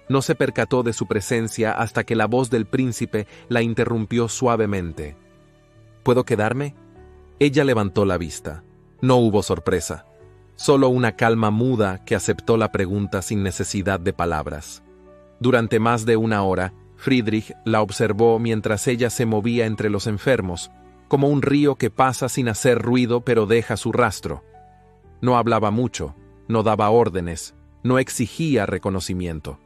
No se percató de su presencia hasta que la voz del príncipe la interrumpió suavemente. ¿Puedo quedarme? Ella levantó la vista. No hubo sorpresa, solo una calma muda que aceptó la pregunta sin necesidad de palabras. Durante más de una hora, Friedrich la observó mientras ella se movía entre los enfermos, como un río que pasa sin hacer ruido pero deja su rastro. No hablaba mucho, no daba órdenes, no exigía reconocimiento.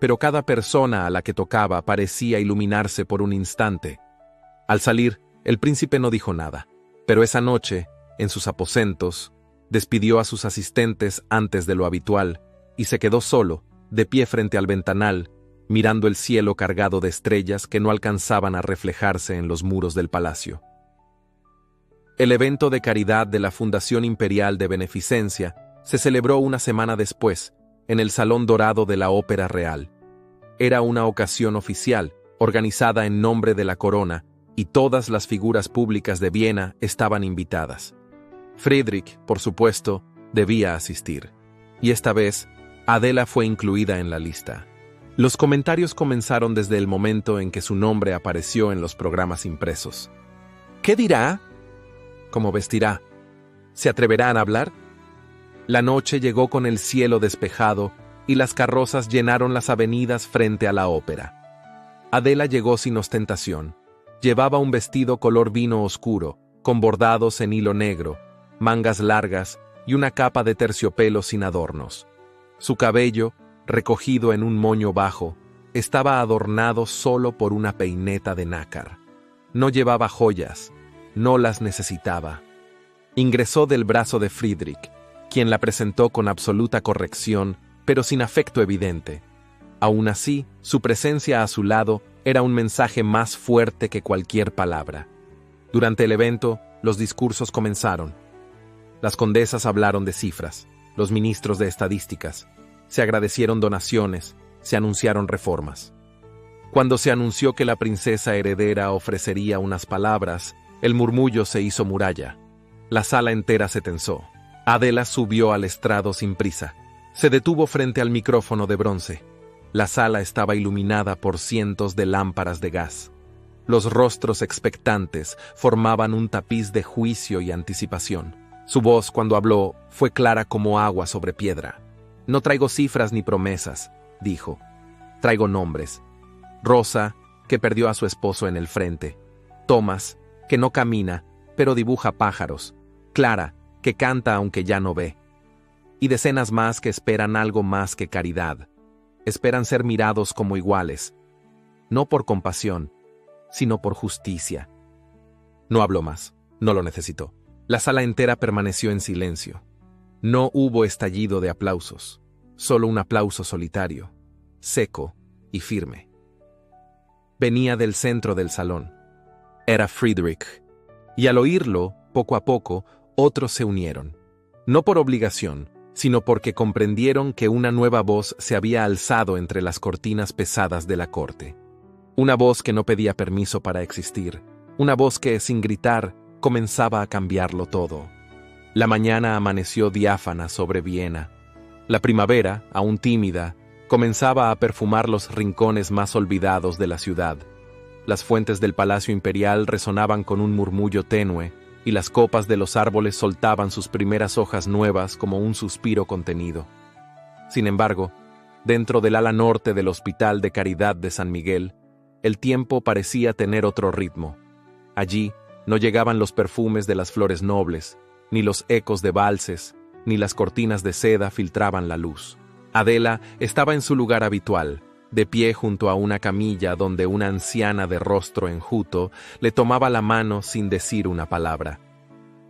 Pero cada persona a la que tocaba parecía iluminarse por un instante. Al salir, el príncipe no dijo nada, pero esa noche, en sus aposentos, despidió a sus asistentes antes de lo habitual y se quedó solo, de pie frente al ventanal, mirando el cielo cargado de estrellas que no alcanzaban a reflejarse en los muros del palacio. El evento de caridad de la Fundación Imperial de Beneficencia se celebró una semana después, en el Salón Dorado de la Ópera Real. Era una ocasión oficial, organizada en nombre de la corona, y todas las figuras públicas de Viena estaban invitadas. Friedrich, por supuesto, debía asistir. Y esta vez, Adela fue incluida en la lista. Los comentarios comenzaron desde el momento en que su nombre apareció en los programas impresos. ¿Qué dirá? ¿Cómo vestirá? ¿Se atreverán a hablar? La noche llegó con el cielo despejado y las carrozas llenaron las avenidas frente a la ópera. Adela llegó sin ostentación. Llevaba un vestido color vino oscuro, con bordados en hilo negro, mangas largas y una capa de terciopelo sin adornos. Su cabello, recogido en un moño bajo, estaba adornado solo por una peineta de nácar. No llevaba joyas, no las necesitaba. Ingresó del brazo de Friedrich, quien la presentó con absoluta corrección, pero sin afecto evidente. Aún así, su presencia a su lado era un mensaje más fuerte que cualquier palabra. Durante el evento, los discursos comenzaron. Las condesas hablaron de cifras, los ministros de estadísticas, se agradecieron donaciones, se anunciaron reformas. Cuando se anunció que la princesa heredera ofrecería unas palabras, el murmullo se hizo muralla. La sala entera se tensó. Adela subió al estrado sin prisa. Se detuvo frente al micrófono de bronce. La sala estaba iluminada por cientos de lámparas de gas. Los rostros expectantes formaban un tapiz de juicio y anticipación. Su voz, cuando habló, fue clara como agua sobre piedra. «No traigo cifras ni promesas», dijo. «Traigo nombres. Rosa, que perdió a su esposo en el frente. Thomas, que no camina, pero dibuja pájaros. Clara, que canta aunque ya no ve. Y decenas más que esperan algo más que caridad. Esperan ser mirados como iguales, no por compasión, sino por justicia». No habló más, no lo necesitó. La sala entera permaneció en silencio. No hubo estallido de aplausos, solo un aplauso solitario, seco y firme. Venía del centro del salón. Era Friedrich. Y al oírlo, poco a poco, otros se unieron. No por obligación, sino porque comprendieron que una nueva voz se había alzado entre las cortinas pesadas de la corte. Una voz que no pedía permiso para existir, una voz que, sin gritar, comenzaba a cambiarlo todo. La mañana amaneció diáfana sobre Viena. La primavera, aún tímida, comenzaba a perfumar los rincones más olvidados de la ciudad. Las fuentes del Palacio Imperial resonaban con un murmullo tenue, y las copas de los árboles soltaban sus primeras hojas nuevas como un suspiro contenido. Sin embargo, dentro del ala norte del Hospital de Caridad de San Miguel, el tiempo parecía tener otro ritmo. Allí no llegaban los perfumes de las flores nobles, ni los ecos de valses, ni las cortinas de seda filtraban la luz. Adela estaba en su lugar habitual, de pie junto a una camilla donde una anciana de rostro enjuto le tomaba la mano sin decir una palabra.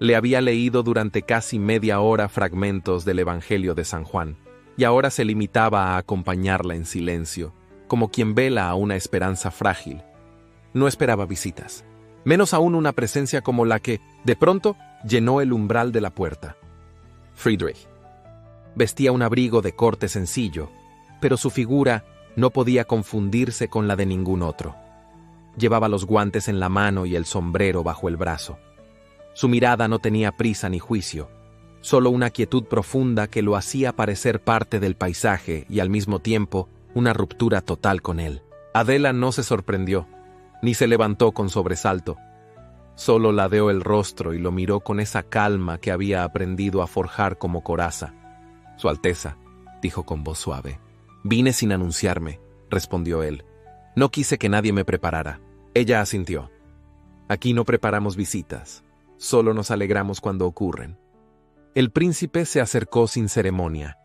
Le había leído durante casi media hora fragmentos del Evangelio de San Juan, y ahora se limitaba a acompañarla en silencio, como quien vela a una esperanza frágil. No esperaba visitas, menos aún una presencia como la que, de pronto, llenó el umbral de la puerta. Friedrich. Vestía un abrigo de corte sencillo, pero su figura no podía confundirse con la de ningún otro. Llevaba los guantes en la mano y el sombrero bajo el brazo. Su mirada no tenía prisa ni juicio, solo una quietud profunda que lo hacía parecer parte del paisaje y al mismo tiempo una ruptura total con él. Adela no se sorprendió, ni se levantó con sobresalto. Solo ladeó el rostro y lo miró con esa calma que había aprendido a forjar como coraza. «Su Alteza», dijo con voz suave. «Vine sin anunciarme», respondió él. «No quise que nadie me preparara». Ella asintió. «Aquí no preparamos visitas, solo nos alegramos cuando ocurren». El príncipe se acercó sin ceremonia.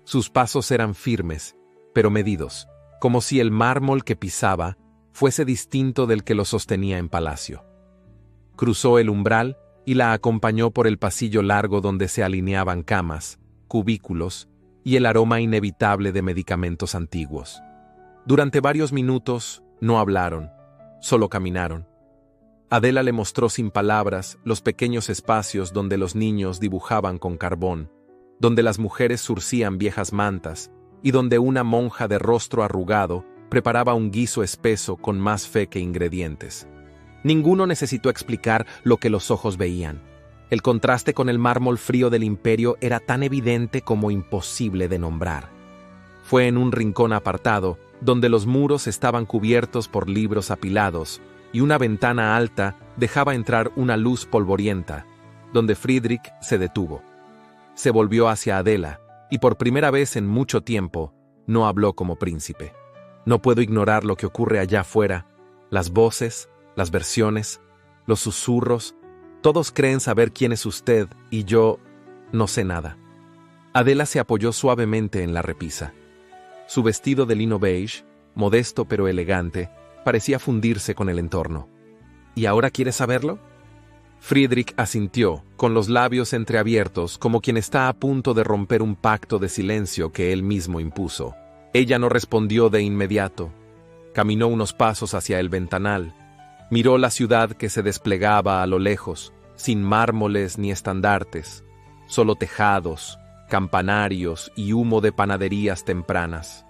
Sus pasos eran firmes, pero medidos, como si el mármol que pisaba fuese distinto del que lo sostenía en palacio. Cruzó el umbral y la acompañó por el pasillo largo donde se alineaban camas, cubículos y el aroma inevitable de medicamentos antiguos. Durante varios minutos no hablaron, solo caminaron. Adela le mostró sin palabras los pequeños espacios donde los niños dibujaban con carbón, donde las mujeres zurcían viejas mantas y donde una monja de rostro arrugado preparaba un guiso espeso con más fe que ingredientes. Ninguno necesitó explicar lo que los ojos veían. El contraste con el mármol frío del imperio era tan evidente como imposible de nombrar. Fue en un rincón apartado, donde los muros estaban cubiertos por libros apilados, y una ventana alta dejaba entrar una luz polvorienta, donde Friedrich se detuvo. Se volvió hacia Adela, y por primera vez en mucho tiempo, no habló como príncipe. «No puedo ignorar lo que ocurre allá afuera, las voces, las versiones, los susurros. Todos creen saber quién es usted y yo no sé nada». Adela se apoyó suavemente en la repisa. Su vestido de lino beige, modesto pero elegante, parecía fundirse con el entorno. «¿Y ahora quieres saberlo?». Friedrich asintió, con los labios entreabiertos, como quien está a punto de romper un pacto de silencio que él mismo impuso. Ella no respondió de inmediato. Caminó unos pasos hacia el ventanal. Miró la ciudad que se desplegaba a lo lejos, sin mármoles ni estandartes, solo tejados, campanarios y humo de panaderías tempranas.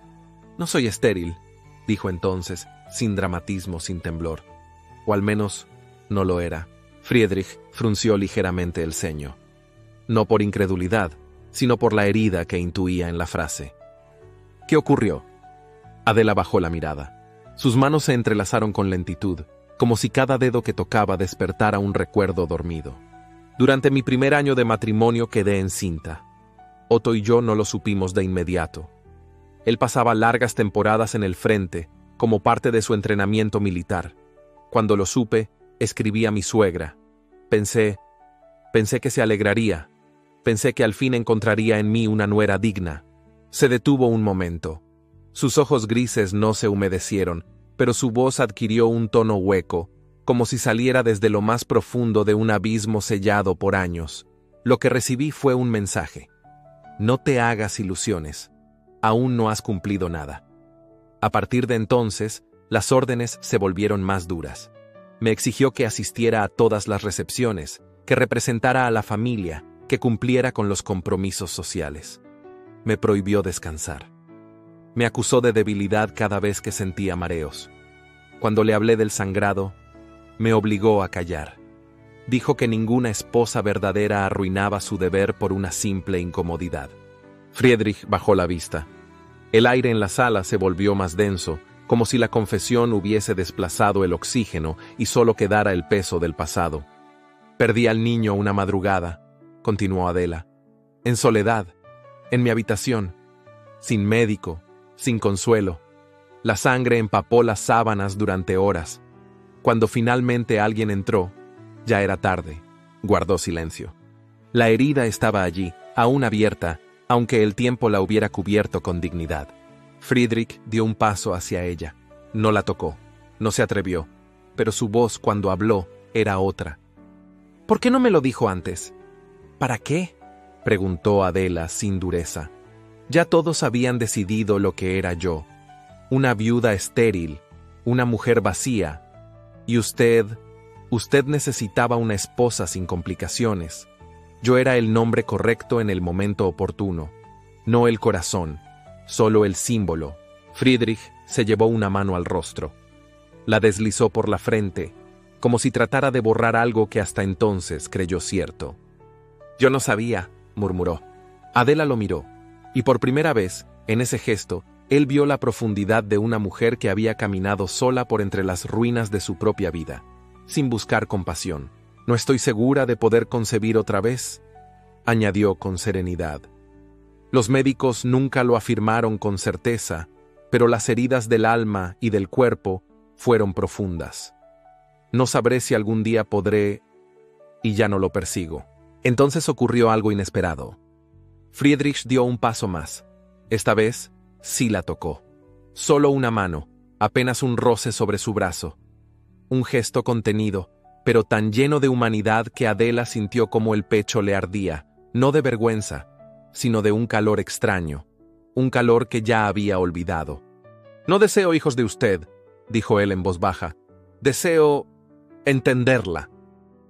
«No soy estéril», dijo entonces, sin dramatismo, sin temblor. O al menos, no lo era. Friedrich frunció ligeramente el ceño. No por incredulidad, sino por la herida que intuía en la frase. «¿Qué ocurrió?». Adela bajó la mirada. Sus manos se entrelazaron con lentitud, como si cada dedo que tocaba despertara un recuerdo dormido. «Durante mi primer año de matrimonio quedé encinta. Otto y yo no lo supimos de inmediato. Él pasaba largas temporadas en el frente, como parte de su entrenamiento militar. Cuando lo supe, escribí a mi suegra. Pensé que se alegraría. Pensé que al fin encontraría en mí una nuera digna». Se detuvo un momento. Sus ojos grises no se humedecieron, pero su voz adquirió un tono hueco, como si saliera desde lo más profundo de un abismo sellado por años. Lo que recibí fue un mensaje. «No te hagas ilusiones. Aún no has cumplido nada». A partir de entonces, las órdenes se volvieron más duras. Me exigió que asistiera a todas las recepciones, que representara a la familia, que cumpliera con los compromisos sociales. Me prohibió descansar. Me acusó de debilidad cada vez que sentía mareos. Cuando le hablé del sangrado, me obligó a callar. Dijo que ninguna esposa verdadera arruinaba su deber por una simple incomodidad. Friedrich bajó la vista. El aire en la sala se volvió más denso, como si la confesión hubiese desplazado el oxígeno y solo quedara el peso del pasado. «Perdí al niño una madrugada», continuó Adela. «En soledad, en mi habitación, sin médico, sin consuelo. La sangre empapó las sábanas durante horas. Cuando finalmente alguien entró, ya era tarde». Guardó silencio. La herida estaba allí, aún abierta, aunque el tiempo la hubiera cubierto con dignidad. Friedrich dio un paso hacia ella. No la tocó, no se atrevió, pero su voz cuando habló era otra. ¿Por qué no me lo dijo antes? ¿Para qué?, preguntó Adela sin dureza. Ya todos habían decidido lo que era yo. Una viuda estéril, una mujer vacía. Y usted necesitaba una esposa sin complicaciones. Yo era el nombre correcto en el momento oportuno. No el corazón, solo el símbolo. Friedrich se llevó una mano al rostro. La deslizó por la frente, como si tratara de borrar algo que hasta entonces creyó cierto. Yo no sabía, murmuró. Adela lo miró, y por primera vez, en ese gesto, él vio la profundidad de una mujer que había caminado sola por entre las ruinas de su propia vida, sin buscar compasión. No estoy segura de poder concebir otra vez, añadió con serenidad. Los médicos nunca lo afirmaron con certeza, pero las heridas del alma y del cuerpo fueron profundas. No sabré si algún día podré, y ya no lo persigo. Entonces ocurrió algo inesperado. Friedrich dio un paso más. Esta vez, sí la tocó. Solo una mano, apenas un roce sobre su brazo. Un gesto contenido, pero tan lleno de humanidad que Adela sintió como el pecho le ardía, no de vergüenza, sino de un calor extraño, un calor que ya había olvidado. No deseo hijos de usted, dijo él en voz baja. Deseo entenderla.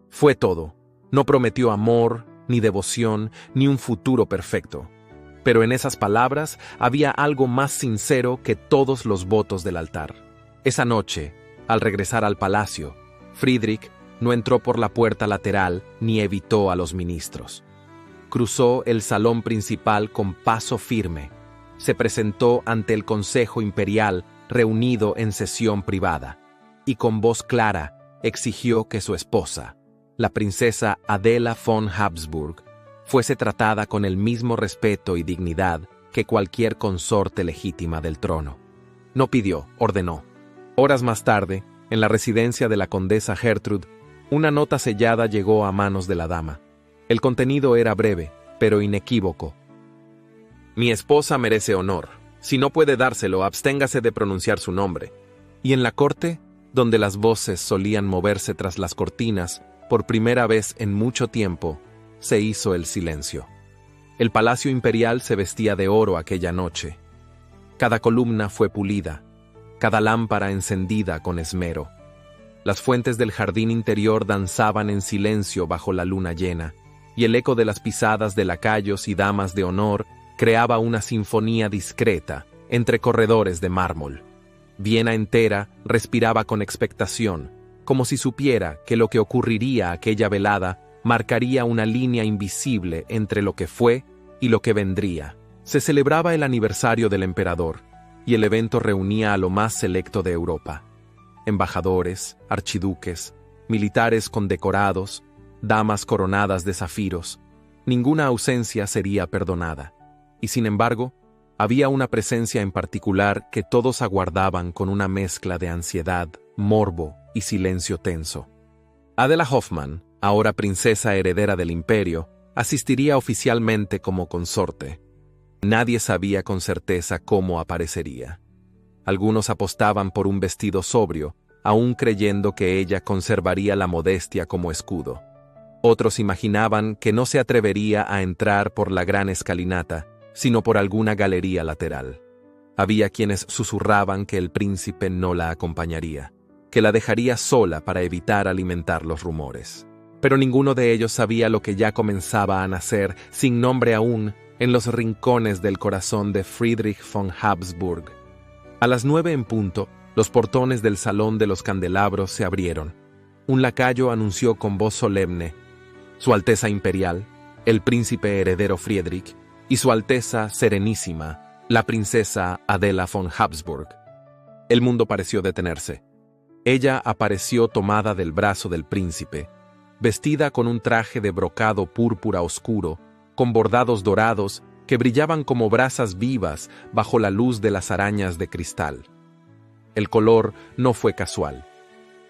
Fue todo. No prometió amor, ni devoción, ni un futuro perfecto. Pero en esas palabras había algo más sincero que todos los votos del altar. Esa noche, al regresar al palacio, Friedrich no entró por la puerta lateral ni evitó a los ministros. Cruzó el salón principal con paso firme. Se presentó ante el Consejo Imperial reunido en sesión privada, y con voz clara exigió que su esposa, la princesa Adela von Habsburg, fuese tratada con el mismo respeto y dignidad que cualquier consorte legítima del trono. No pidió, ordenó. Horas más tarde, en la residencia de la condesa Gertrud, una nota sellada llegó a manos de la dama. El contenido era breve, pero inequívoco. Mi esposa merece honor. Si no puede dárselo, absténgase de pronunciar su nombre. Y en la corte, donde las voces solían moverse tras las cortinas, por primera vez en mucho tiempo, se hizo el silencio. El palacio imperial se vestía de oro aquella noche. Cada columna fue pulida, cada lámpara encendida con esmero. Las fuentes del jardín interior danzaban en silencio bajo la luna llena, y el eco de las pisadas de lacayos y damas de honor creaba una sinfonía discreta entre corredores de mármol. Viena entera respiraba con expectación, como si supiera que lo que ocurriría aquella velada marcaría una línea invisible entre lo que fue y lo que vendría. Se celebraba el aniversario del emperador, y el evento reunía a lo más selecto de Europa. Embajadores, archiduques, militares condecorados, damas coronadas de zafiros. Ninguna ausencia sería perdonada. Y sin embargo, había una presencia en particular que todos aguardaban con una mezcla de ansiedad, morbo y silencio tenso. Adela Hoffmann, ahora princesa heredera del imperio, asistiría oficialmente como consorte. Nadie sabía con certeza cómo aparecería. Algunos apostaban por un vestido sobrio, aún creyendo que ella conservaría la modestia como escudo. Otros imaginaban que no se atrevería a entrar por la gran escalinata, sino por alguna galería lateral. Había quienes susurraban que el príncipe no la acompañaría, que la dejaría sola para evitar alimentar los rumores. Pero ninguno de ellos sabía lo que ya comenzaba a nacer, sin nombre aún, en los rincones del corazón de Friedrich von Habsburg. A las 9 en punto, los portones del Salón de los Candelabros se abrieron. Un lacayo anunció con voz solemne: Su Alteza Imperial, el príncipe heredero Friedrich, y Su Alteza Serenísima, la princesa Adela von Habsburg. El mundo pareció detenerse. Ella apareció tomada del brazo del príncipe, vestida con un traje de brocado púrpura oscuro, con bordados dorados que brillaban como brasas vivas bajo la luz de las arañas de cristal. El color no fue casual.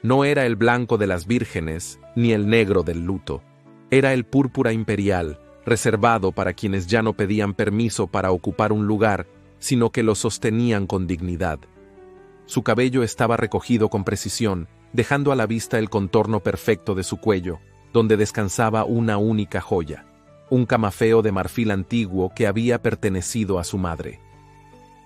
No era el blanco de las vírgenes ni el negro del luto. Era el púrpura imperial, reservado para quienes ya no pedían permiso para ocupar un lugar, sino que lo sostenían con dignidad. Su cabello estaba recogido con precisión, dejando a la vista el contorno perfecto de su cuello, donde descansaba una única joya, un camafeo de marfil antiguo que había pertenecido a su madre.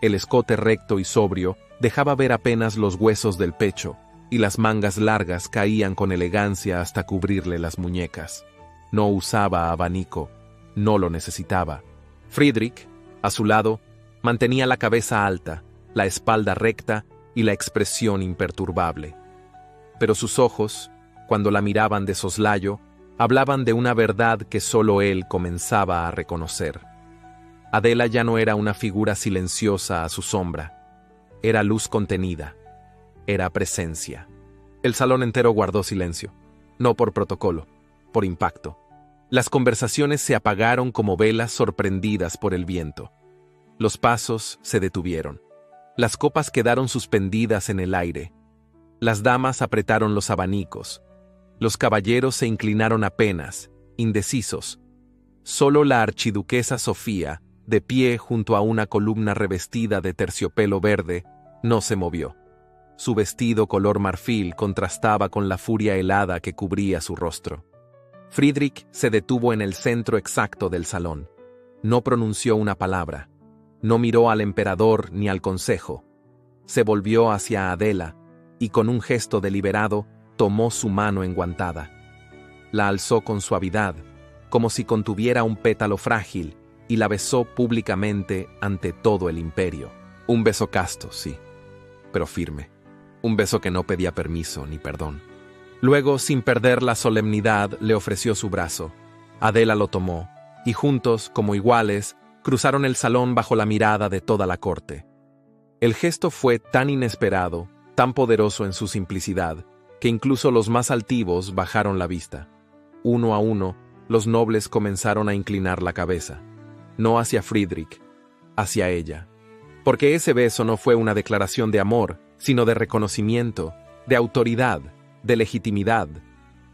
El escote recto y sobrio dejaba ver apenas los huesos del pecho, y las mangas largas caían con elegancia hasta cubrirle las muñecas. No usaba abanico, no lo necesitaba. Friedrich, a su lado, mantenía la cabeza alta, la espalda recta y la expresión imperturbable. Pero sus ojos, cuando la miraban de soslayo, hablaban de una verdad que solo él comenzaba a reconocer. Adela ya no era una figura silenciosa a su sombra, era luz contenida, era presencia. El salón entero guardó silencio, no por protocolo, por impacto. Las conversaciones se apagaron como velas sorprendidas por el viento. Los pasos se detuvieron. Las copas quedaron suspendidas en el aire. Las damas apretaron los abanicos. Los caballeros se inclinaron apenas, indecisos. Solo la archiduquesa Sofía, de pie junto a una columna revestida de terciopelo verde, no se movió. Su vestido color marfil contrastaba con la furia helada que cubría su rostro. Friedrich se detuvo en el centro exacto del salón. No pronunció una palabra. No miró al emperador ni al consejo. Se volvió hacia Adela y con un gesto deliberado tomó su mano enguantada. La alzó con suavidad, como si contuviera un pétalo frágil, y la besó públicamente ante todo el imperio. Un beso casto, sí, pero firme. Un beso que no pedía permiso ni perdón. Luego, sin perder la solemnidad, le ofreció su brazo. Adela lo tomó, y juntos, como iguales, cruzaron el salón bajo la mirada de toda la corte. El gesto fue tan inesperado, tan poderoso en su simplicidad, que incluso los más altivos bajaron la vista. Uno a uno, los nobles comenzaron a inclinar la cabeza. No hacia Friedrich, hacia ella. Porque ese beso no fue una declaración de amor, sino de reconocimiento, de autoridad, de legitimidad.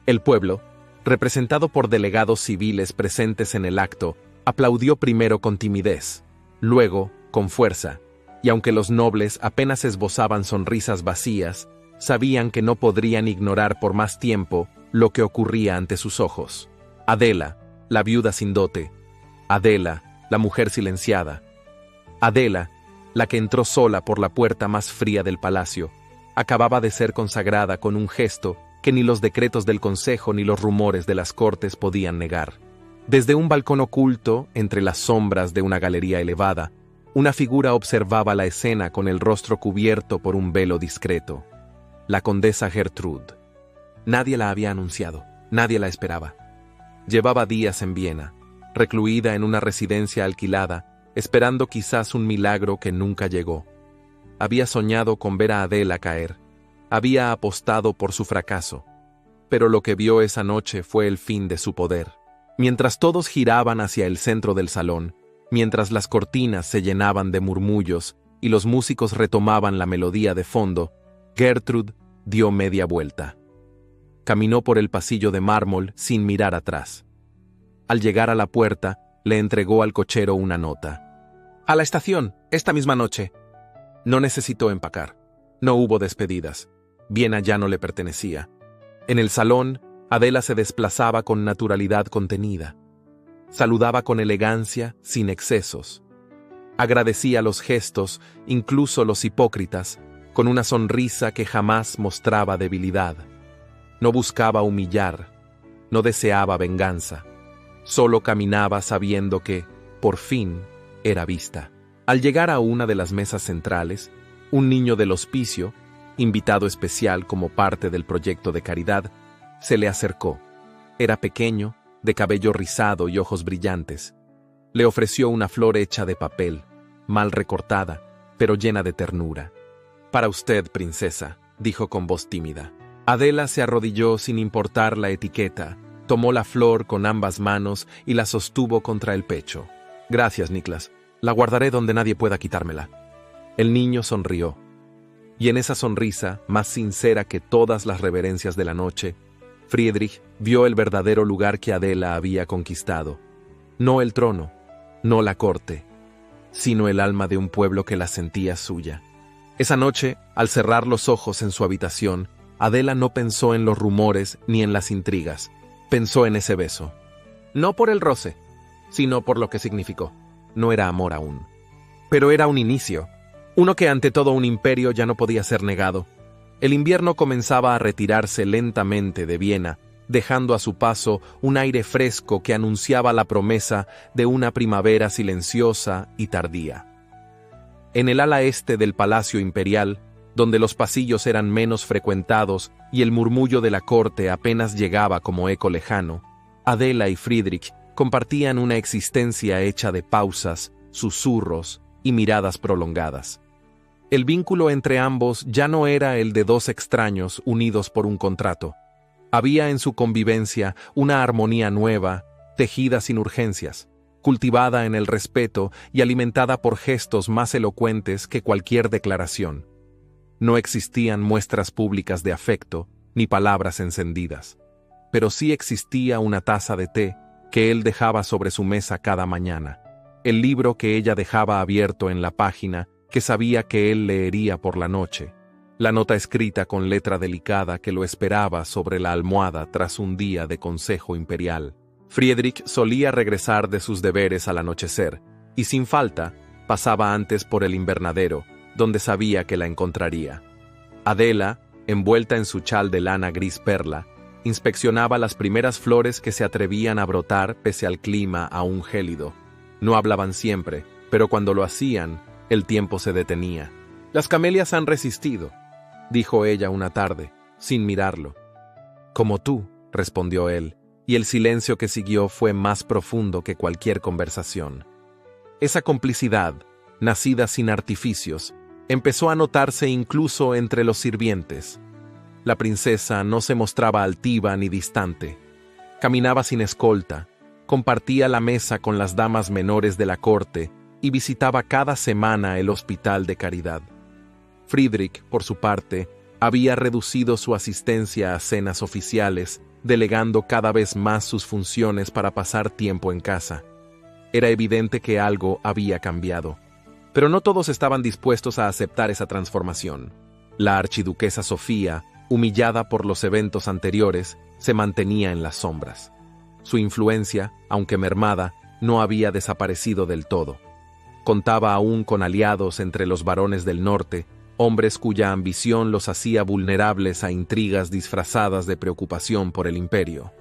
El pueblo, representado por delegados civiles presentes en el acto, aplaudió primero con timidez, luego con fuerza, y aunque los nobles apenas esbozaban sonrisas vacías, sabían que no podrían ignorar por más tiempo lo que ocurría ante sus ojos. Adela, la viuda sin dote. Adela, la mujer silenciada. Adela, la que entró sola por la puerta más fría del palacio, acababa de ser consagrada con un gesto que ni los decretos del consejo ni los rumores de las cortes podían negar. Desde un balcón oculto, entre las sombras de una galería elevada, una figura observaba la escena con el rostro cubierto por un velo discreto. La condesa Gertrude. Nadie la había anunciado, nadie la esperaba. Llevaba días en Viena, recluida en una residencia alquilada, esperando quizás un milagro que nunca llegó. Había soñado con ver a Adela caer, había apostado por su fracaso, pero lo que vio esa noche fue el fin de su poder. Mientras todos giraban hacia el centro del salón, mientras las cortinas se llenaban de murmullos y los músicos retomaban la melodía de fondo, Gertrude dio media vuelta. Caminó por el pasillo de mármol sin mirar atrás. Al llegar a la puerta, le entregó al cochero una nota. «A la estación, esta misma noche». No necesitó empacar. No hubo despedidas. Viena ya no le pertenecía. En el salón, Adela se desplazaba con naturalidad contenida. Saludaba con elegancia, sin excesos. Agradecía los gestos, incluso los hipócritas, con una sonrisa que jamás mostraba debilidad. No buscaba humillar, no deseaba venganza. Solo caminaba sabiendo que, por fin, era vista. Al llegar a una de las mesas centrales, un niño del hospicio, invitado especial como parte del proyecto de caridad, se le acercó. Era pequeño, de cabello rizado y ojos brillantes. Le ofreció una flor hecha de papel, mal recortada, pero llena de ternura. «Para usted, princesa», dijo con voz tímida. Adela se arrodilló sin importar la etiqueta, tomó la flor con ambas manos y la sostuvo contra el pecho. «Gracias, Niklas. La guardaré donde nadie pueda quitármela». El niño sonrió. Y en esa sonrisa, más sincera que todas las reverencias de la noche, Friedrich vio el verdadero lugar que Adela había conquistado. No el trono, no la corte, sino el alma de un pueblo que la sentía suya. Esa noche, al cerrar los ojos en su habitación, Adela no pensó en los rumores ni en las intrigas. Pensó en ese beso. No por el roce, sino por lo que significó. No era amor aún. Pero era un inicio. Uno que ante todo un imperio ya no podía ser negado. El invierno comenzaba a retirarse lentamente de Viena, dejando a su paso un aire fresco que anunciaba la promesa de una primavera silenciosa y tardía. En el ala este del Palacio Imperial, donde los pasillos eran menos frecuentados y el murmullo de la corte apenas llegaba como eco lejano, Adela y Friedrich compartían una existencia hecha de pausas, susurros y miradas prolongadas. El vínculo entre ambos ya no era el de dos extraños unidos por un contrato. Había en su convivencia una armonía nueva, tejida sin urgencias, cultivada en el respeto y alimentada por gestos más elocuentes que cualquier declaración. No existían muestras públicas de afecto, ni palabras encendidas. Pero sí existía una taza de té que él dejaba sobre su mesa cada mañana, el libro que ella dejaba abierto en la página que sabía que él leería por la noche, la nota escrita con letra delicada que lo esperaba sobre la almohada tras un día de consejo imperial. Friedrich solía regresar de sus deberes al anochecer, y sin falta, pasaba antes por el invernadero, donde sabía que la encontraría. Adela, envuelta en su chal de lana gris perla, inspeccionaba las primeras flores que se atrevían a brotar pese al clima aún gélido. No hablaban siempre, pero cuando lo hacían, el tiempo se detenía. «Las camelias han resistido», dijo ella una tarde, sin mirarlo. «Como tú», respondió él, y el silencio que siguió fue más profundo que cualquier conversación. Esa complicidad, nacida sin artificios, empezó a notarse incluso entre los sirvientes. La princesa no se mostraba altiva ni distante. Caminaba sin escolta, compartía la mesa con las damas menores de la corte y visitaba cada semana el hospital de caridad. Friedrich, por su parte, había reducido su asistencia a cenas oficiales, delegando cada vez más sus funciones para pasar tiempo en casa. Era evidente que algo había cambiado. Pero no todos estaban dispuestos a aceptar esa transformación. La archiduquesa Sofía, humillada por los eventos anteriores, se mantenía en las sombras. Su influencia, aunque mermada, no había desaparecido del todo. Contaba aún con aliados entre los varones del norte, hombres cuya ambición los hacía vulnerables a intrigas disfrazadas de preocupación por el imperio.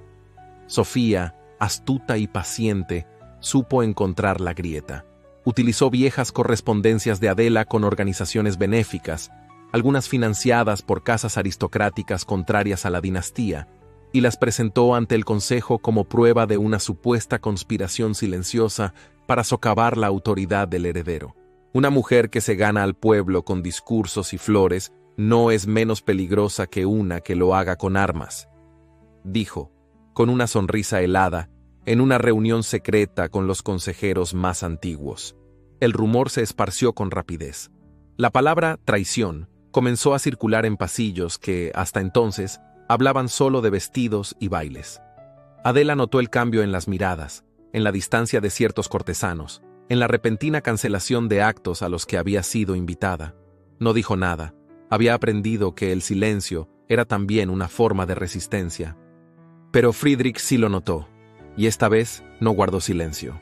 Sofía, astuta y paciente, supo encontrar la grieta. Utilizó viejas correspondencias de Adela con organizaciones benéficas, algunas financiadas por casas aristocráticas contrarias a la dinastía, y las presentó ante el consejo como prueba de una supuesta conspiración silenciosa para socavar la autoridad del heredero. Una mujer que se gana al pueblo con discursos y flores no es menos peligrosa que una que lo haga con armas, dijo, con una sonrisa helada, en una reunión secreta con los consejeros más antiguos. El rumor se esparció con rapidez. La palabra traición comenzó a circular en pasillos que, hasta entonces, hablaban solo de vestidos y bailes. Adela notó el cambio en las miradas, en la distancia de ciertos cortesanos, en la repentina cancelación de actos a los que había sido invitada. No dijo nada. Había aprendido que el silencio era también una forma de resistencia. Pero Friedrich sí lo notó, y esta vez no guardó silencio.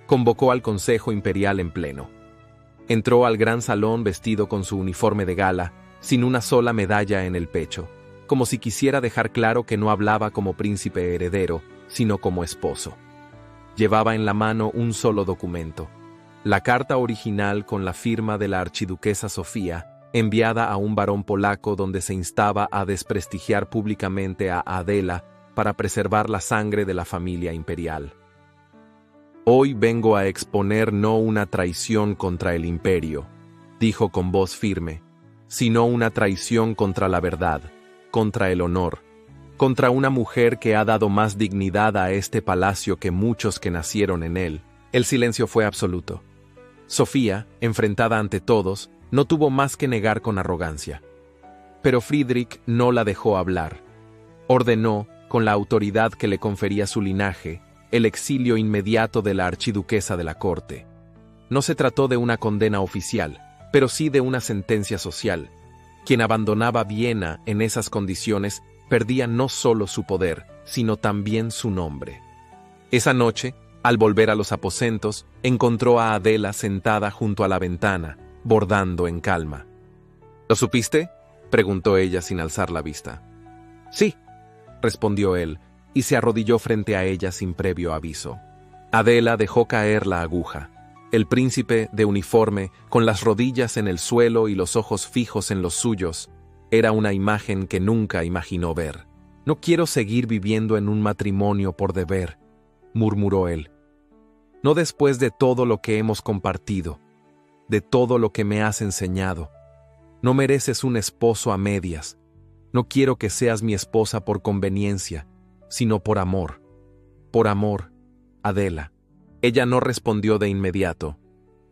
Convocó al Consejo Imperial en pleno. Entró al gran salón vestido con su uniforme de gala, sin una sola medalla en el pecho, como si quisiera dejar claro que no hablaba como príncipe heredero, sino como esposo. Llevaba en la mano un solo documento, la carta original con la firma de la archiduquesa Sofía, enviada a un varón polaco donde se instaba a desprestigiar públicamente a Adela para preservar la sangre de la familia imperial. «Hoy vengo a exponer no una traición contra el imperio», dijo con voz firme, «sino una traición contra la verdad, contra el honor, contra una mujer que ha dado más dignidad a este palacio que muchos que nacieron en él». El silencio fue absoluto. Sofía, enfrentada ante todos, no tuvo más que negar con arrogancia. Pero Friedrich no la dejó hablar. Ordenó, con la autoridad que le confería su linaje, el exilio inmediato de la archiduquesa de la corte. No se trató de una condena oficial, pero sí de una sentencia social. Quien abandonaba Viena en esas condiciones perdía no solo su poder, sino también su nombre. Esa noche, al volver a los aposentos, encontró a Adela sentada junto a la ventana, bordando en calma. ¿Lo supiste?, preguntó ella sin alzar la vista. Sí, respondió él, y se arrodilló frente a ella sin previo aviso. Adela dejó caer la aguja. El príncipe, de uniforme, con las rodillas en el suelo y los ojos fijos en los suyos, era una imagen que nunca imaginó ver. «No quiero seguir viviendo en un matrimonio por deber», murmuró él. «No después de todo lo que hemos compartido, de todo lo que me has enseñado. No mereces un esposo a medias. No quiero que seas mi esposa por conveniencia, sino por amor. Por amor, Adela». Ella no respondió de inmediato.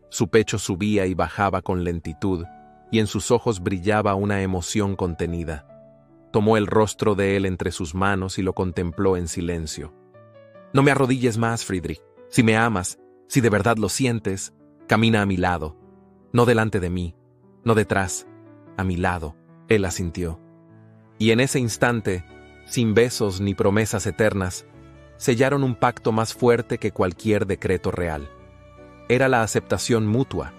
Su pecho subía y bajaba con lentitud, y en sus ojos brillaba una emoción contenida. Tomó el rostro de él entre sus manos y lo contempló en silencio. «No me arrodilles más, Friedrich. Si me amas, si de verdad lo sientes, camina a mi lado. No delante de mí, no detrás, a mi lado», él asintió. Y en ese instante, sin besos ni promesas eternas, sellaron un pacto más fuerte que cualquier decreto real. Era la aceptación mutua,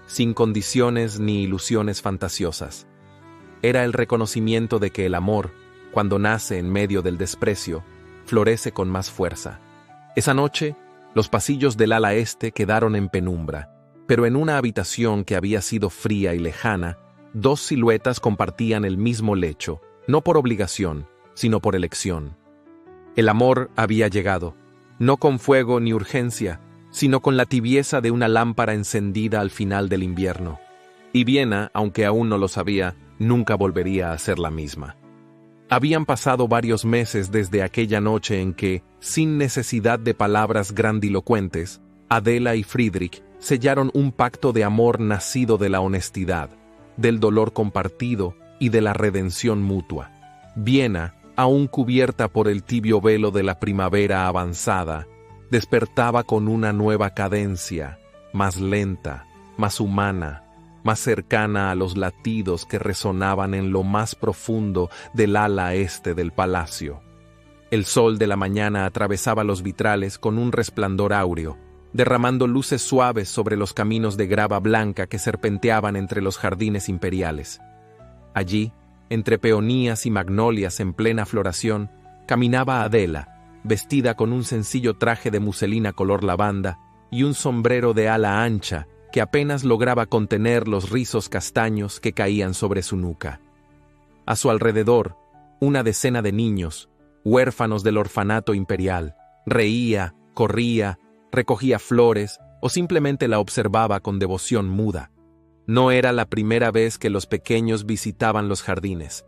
sin condiciones ni ilusiones fantasiosas. Era el reconocimiento de que el amor, cuando nace en medio del desprecio, florece con más fuerza. Esa noche, los pasillos del ala este quedaron en penumbra, pero en una habitación que había sido fría y lejana, dos siluetas compartían el mismo lecho, no por obligación, sino por elección. El amor había llegado, no con fuego ni urgencia, sino con la tibieza de una lámpara encendida al final del invierno. Y Viena, aunque aún no lo sabía, nunca volvería a ser la misma. Habían pasado varios meses desde aquella noche en que, sin necesidad de palabras grandilocuentes, Adela y Friedrich sellaron un pacto de amor nacido de la honestidad, del dolor compartido y de la redención mutua. Viena, aún cubierta por el tibio velo de la primavera avanzada, despertaba con una nueva cadencia, más lenta, más humana, más cercana a los latidos que resonaban en lo más profundo del ala este del palacio. El sol de la mañana atravesaba los vitrales con un resplandor áureo, derramando luces suaves sobre los caminos de grava blanca que serpenteaban entre los jardines imperiales. Allí, entre peonías y magnolias en plena floración, caminaba Adela, vestida con un sencillo traje de muselina color lavanda y un sombrero de ala ancha que apenas lograba contener los rizos castaños que caían sobre su nuca. A su alrededor, una decena de niños, huérfanos del orfanato imperial, reía, corría, recogía flores o simplemente la observaba con devoción muda. No era la primera vez que los pequeños visitaban los jardines.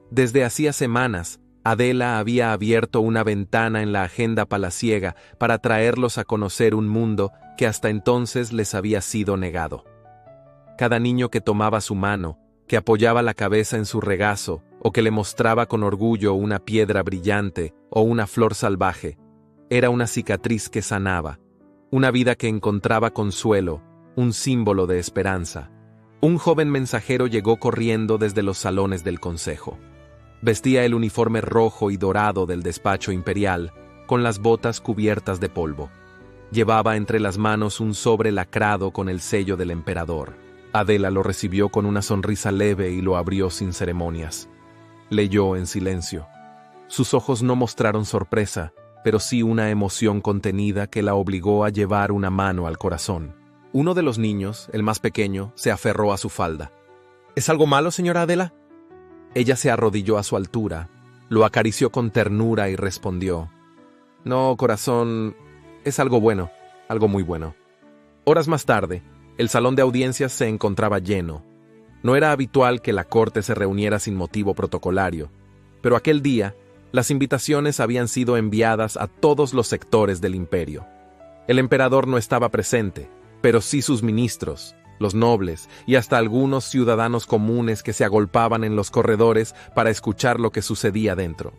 Desde hacía semanas, Adela había abierto una ventana en la agenda palaciega para traerlos a conocer un mundo que hasta entonces les había sido negado. Cada niño que tomaba su mano, que apoyaba la cabeza en su regazo o que le mostraba con orgullo una piedra brillante o una flor salvaje, era una cicatriz que sanaba, una vida que encontraba consuelo, un símbolo de esperanza. Un joven mensajero llegó corriendo desde los salones del consejo. Vestía el uniforme rojo y dorado del despacho imperial, con las botas cubiertas de polvo. Llevaba entre las manos un sobre lacrado con el sello del emperador. Adela lo recibió con una sonrisa leve y lo abrió sin ceremonias. Leyó en silencio. Sus ojos no mostraron sorpresa, pero sí una emoción contenida que la obligó a llevar una mano al corazón. Uno de los niños, el más pequeño, se aferró a su falda. ¿Es algo malo, señora Adela? Ella se arrodilló a su altura, lo acarició con ternura y respondió: «No, corazón, es algo bueno, algo muy bueno». Horas más tarde, el salón de audiencias se encontraba lleno. No era habitual que la corte se reuniera sin motivo protocolario, pero aquel día, las invitaciones habían sido enviadas a todos los sectores del imperio. El emperador no estaba presente, pero sí sus ministros, los nobles y hasta algunos ciudadanos comunes que se agolpaban en los corredores para escuchar lo que sucedía dentro.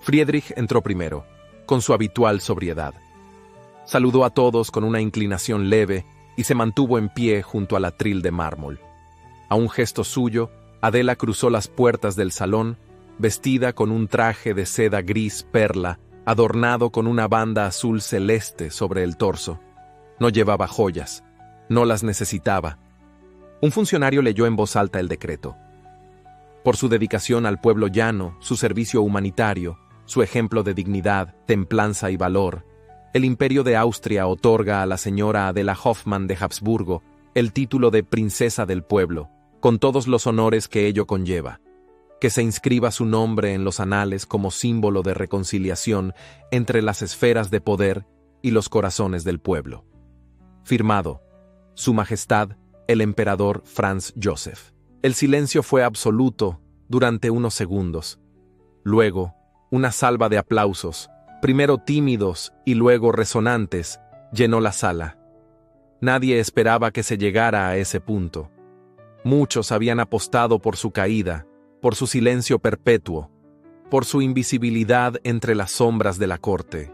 Friedrich entró primero, con su habitual sobriedad. Saludó a todos con una inclinación leve, y se mantuvo en pie junto al atril de mármol. A un gesto suyo, Adela cruzó las puertas del salón, vestida con un traje de seda gris perla, adornado con una banda azul celeste sobre el torso. No llevaba joyas, no las necesitaba. Un funcionario leyó en voz alta el decreto. Por su dedicación al pueblo llano, su servicio humanitario, su ejemplo de dignidad, templanza y valor, el Imperio de Austria otorga a la señora Adela Hoffmann de Habsburgo el título de Princesa del Pueblo, con todos los honores que ello conlleva. Que se inscriba su nombre en los anales como símbolo de reconciliación entre las esferas de poder y los corazones del pueblo. Firmado, Su Majestad, el Emperador Franz Joseph. El silencio fue absoluto durante unos segundos. Luego, una salva de aplausos, primero tímidos y luego resonantes, llenó la sala. Nadie esperaba que se llegara a ese punto. Muchos habían apostado por su caída, por su silencio perpetuo, por su invisibilidad entre las sombras de la corte.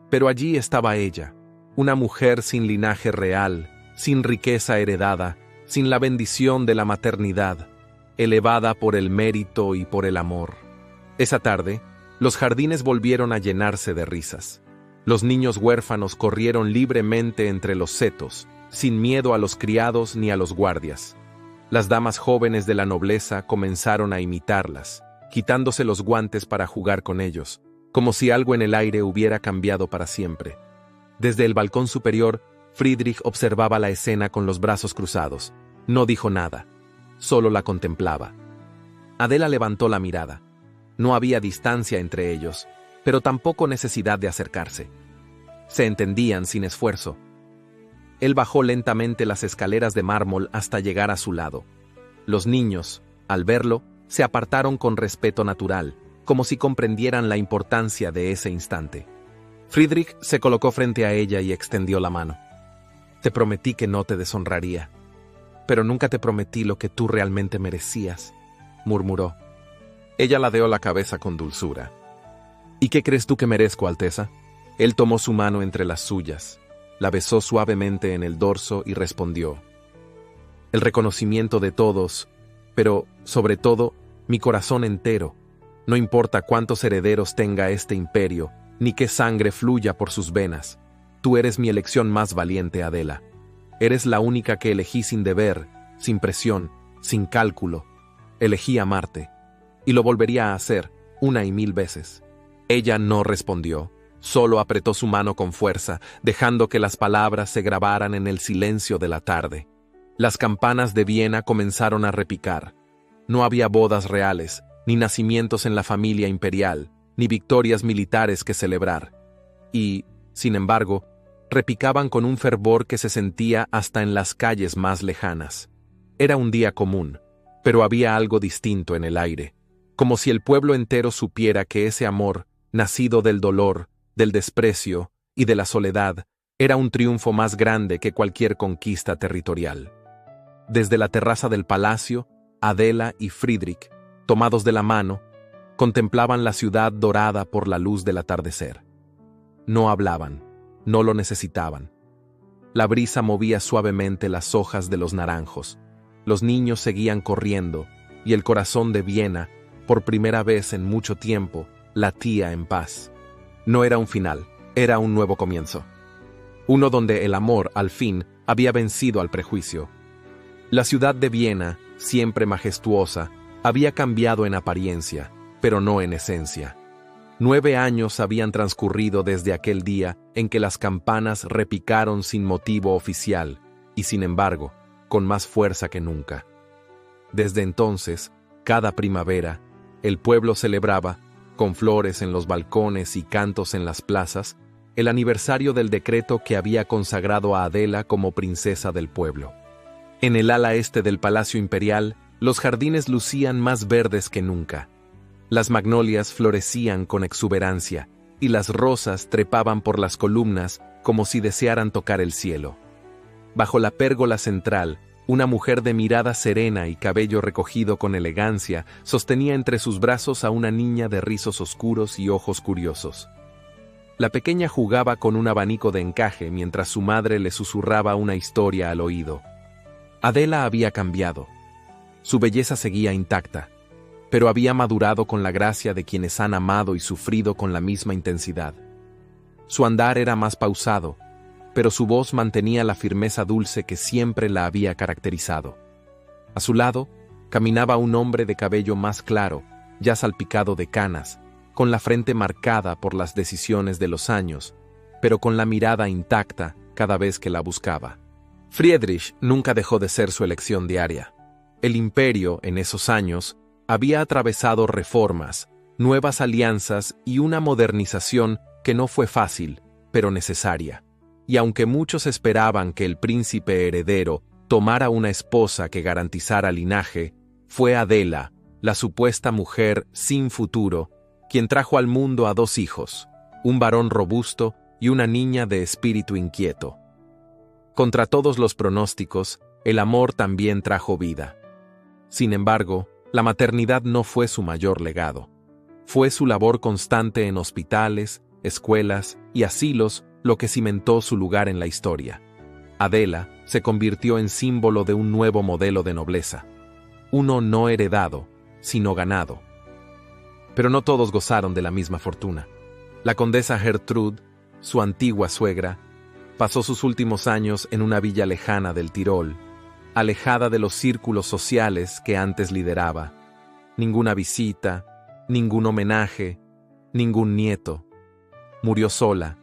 Pero allí estaba ella, una mujer sin linaje real, sin riqueza heredada, sin la bendición de la maternidad, elevada por el mérito y por el amor. Esa tarde, los jardines volvieron a llenarse de risas. Los niños huérfanos corrieron libremente entre los setos, sin miedo a los criados ni a los guardias. Las damas jóvenes de la nobleza comenzaron a imitarlas, quitándose los guantes para jugar con ellos, como si algo en el aire hubiera cambiado para siempre. Desde el balcón superior, Friedrich observaba la escena con los brazos cruzados. No dijo nada, solo la contemplaba. Adela levantó la mirada. No había distancia entre ellos, pero tampoco necesidad de acercarse. Se entendían sin esfuerzo. Él bajó lentamente las escaleras de mármol hasta llegar a su lado. Los niños, al verlo, se apartaron con respeto natural, como si comprendieran la importancia de ese instante. Friedrich se colocó frente a ella y extendió la mano. Te prometí que no te deshonraría, pero nunca te prometí lo que tú realmente merecías, murmuró. Ella ladeó la cabeza con dulzura. ¿Y qué crees tú que merezco, Alteza? Él tomó su mano entre las suyas, la besó suavemente en el dorso y respondió. El reconocimiento de todos, pero, sobre todo, mi corazón entero. No importa cuántos herederos tenga este imperio, ni qué sangre fluya por sus venas. Tú eres mi elección más valiente, Adela. Eres la única que elegí sin deber, sin presión, sin cálculo. Elegí amarte, y lo volvería a hacer 1,000 veces. Ella no respondió, solo apretó su mano con fuerza, dejando que las palabras se grabaran en el silencio de la tarde. Las campanas de Viena comenzaron a repicar. No había bodas reales, ni nacimientos en la familia imperial, ni victorias militares que celebrar. Y, sin embargo, repicaban con un fervor que se sentía hasta en las calles más lejanas. Era un día común, pero había algo distinto en el aire, como si el pueblo entero supiera que ese amor, nacido del dolor, del desprecio y de la soledad, era un triunfo más grande que cualquier conquista territorial. Desde la terraza del palacio, Adela y Friedrich, tomados de la mano, contemplaban la ciudad dorada por la luz del atardecer. No hablaban, no lo necesitaban. La brisa movía suavemente las hojas de los naranjos, los niños seguían corriendo, y el corazón de Viena, por primera vez en mucho tiempo, latía en paz. No era un final, era un nuevo comienzo. Uno donde el amor, al fin, había vencido al prejuicio. La ciudad de Viena, siempre majestuosa, había cambiado en apariencia, pero no en esencia. 9 años habían transcurrido desde aquel día en que las campanas repicaron sin motivo oficial, y sin embargo, con más fuerza que nunca. Desde entonces, cada primavera, el pueblo celebraba, con flores en los balcones y cantos en las plazas, el aniversario del decreto que había consagrado a Adela como princesa del pueblo. En el ala este del Palacio Imperial, los jardines lucían más verdes que nunca. Las magnolias florecían con exuberancia, y las rosas trepaban por las columnas como si desearan tocar el cielo. Bajo la pérgola central, una mujer de mirada serena y cabello recogido con elegancia sostenía entre sus brazos a una niña de rizos oscuros y ojos curiosos. La pequeña jugaba con un abanico de encaje mientras su madre le susurraba una historia al oído. Adela había cambiado. Su belleza seguía intacta, pero había madurado con la gracia de quienes han amado y sufrido con la misma intensidad. Su andar era más pausado, pero su voz mantenía la firmeza dulce que siempre la había caracterizado. A su lado, caminaba un hombre de cabello más claro, ya salpicado de canas, con la frente marcada por las decisiones de los años, pero con la mirada intacta cada vez que la buscaba. Friedrich nunca dejó de ser su elección diaria. El imperio, en esos años, había atravesado reformas, nuevas alianzas y una modernización que no fue fácil, pero necesaria. Y aunque muchos esperaban que el príncipe heredero tomara una esposa que garantizara linaje, fue Adela, la supuesta mujer sin futuro, quien trajo al mundo a 2 hijos, un varón robusto y una niña de espíritu inquieto. Contra todos los pronósticos, el amor también trajo vida. Sin embargo, la maternidad no fue su mayor legado. Fue su labor constante en hospitales, escuelas y asilos lo que cimentó su lugar en la historia. Adela se convirtió en símbolo de un nuevo modelo de nobleza. Uno no heredado, sino ganado. Pero no todos gozaron de la misma fortuna. La condesa Gertrude, su antigua suegra, pasó sus últimos años en una villa lejana del Tirol, alejada de los círculos sociales que antes lideraba. Ninguna visita, ningún homenaje, ningún nieto. Murió sola,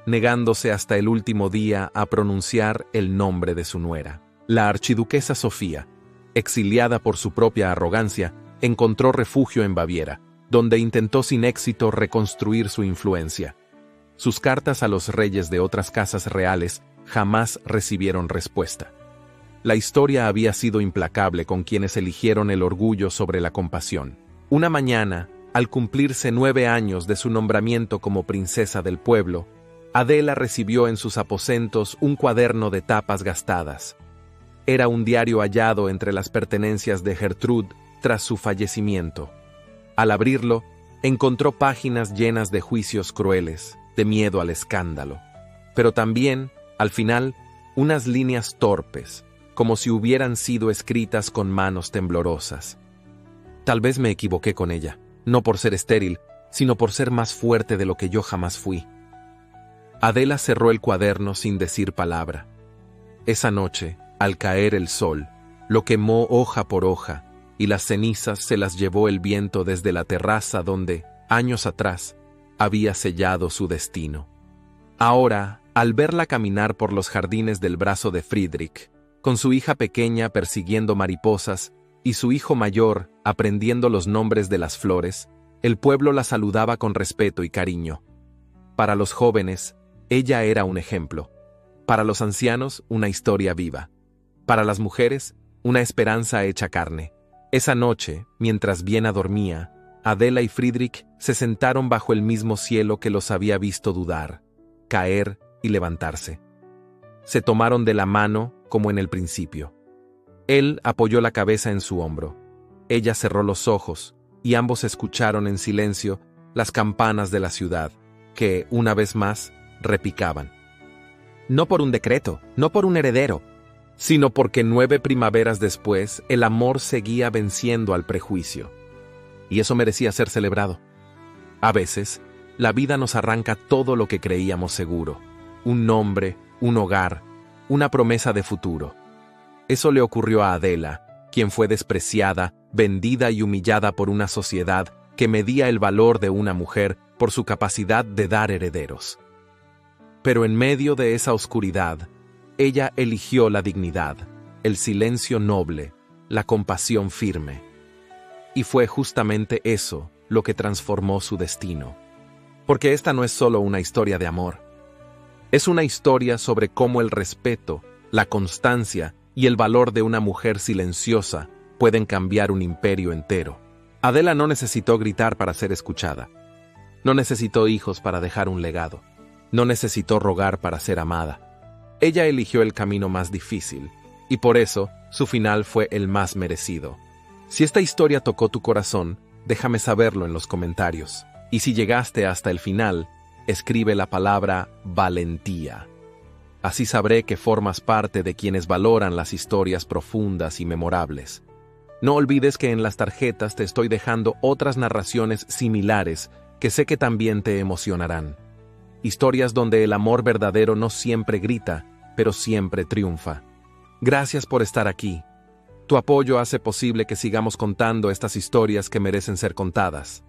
negándose hasta el último día a pronunciar el nombre de su nuera. La archiduquesa Sofía, exiliada por su propia arrogancia, encontró refugio en Baviera, donde intentó sin éxito reconstruir su influencia. Sus cartas a los reyes de otras casas reales jamás recibieron respuesta. La historia había sido implacable con quienes eligieron el orgullo sobre la compasión. Una mañana, al cumplirse 9 años de su nombramiento como princesa del pueblo, Adela recibió en sus aposentos un cuaderno de tapas gastadas. Era un diario hallado entre las pertenencias de Gertrude tras su fallecimiento. Al abrirlo, encontró páginas llenas de juicios crueles, de miedo al escándalo, pero también, al final, unas líneas torpes, como si hubieran sido escritas con manos temblorosas. Tal vez me equivoqué con ella, no por ser estéril, sino por ser más fuerte de lo que yo jamás fui. Adela cerró el cuaderno sin decir palabra. Esa noche, al caer el sol, lo quemó hoja por hoja, y las cenizas se las llevó el viento desde la terraza donde, años atrás, había sellado su destino. Ahora, al verla caminar por los jardines del brazo de Friedrich, con su hija pequeña persiguiendo mariposas y su hijo mayor aprendiendo los nombres de las flores, el pueblo la saludaba con respeto y cariño. Para los jóvenes, ella era un ejemplo. Para los ancianos, una historia viva. Para las mujeres, una esperanza hecha carne. Esa noche, mientras Viena dormía, Adela y Friedrich se sentaron bajo el mismo cielo que los había visto dudar, caer y levantarse. Se tomaron de la mano como en el principio. Él apoyó la cabeza en su hombro. Ella cerró los ojos y ambos escucharon en silencio las campanas de la ciudad, que, una vez más, repicaban. No por un decreto, no por un heredero, sino porque 9 primaveras después el amor seguía venciendo al prejuicio. Y eso merecía ser celebrado. A veces, la vida nos arranca todo lo que creíamos seguro. Un nombre, un hogar, una promesa de futuro. Eso le ocurrió a Adela, quien fue despreciada, vendida y humillada por una sociedad que medía el valor de una mujer por su capacidad de dar herederos. Pero en medio de esa oscuridad, ella eligió la dignidad, el silencio noble, la compasión firme. Y fue justamente eso lo que transformó su destino. Porque esta no es solo una historia de amor. Es una historia sobre cómo el respeto, la constancia y el valor de una mujer silenciosa pueden cambiar un imperio entero. Adela no necesitó gritar para ser escuchada. No necesitó hijos para dejar un legado. No necesitó rogar para ser amada. Ella eligió el camino más difícil, y por eso su final fue el más merecido. Si esta historia tocó tu corazón, déjame saberlo en los comentarios. Y si llegaste hasta el final, escribe la palabra valentía. Así sabré que formas parte de quienes valoran las historias profundas y memorables. No olvides que en las tarjetas te estoy dejando otras narraciones similares que sé que también te emocionarán. Historias donde el amor verdadero no siempre grita, pero siempre triunfa. Gracias por estar aquí. Tu apoyo hace posible que sigamos contando estas historias que merecen ser contadas.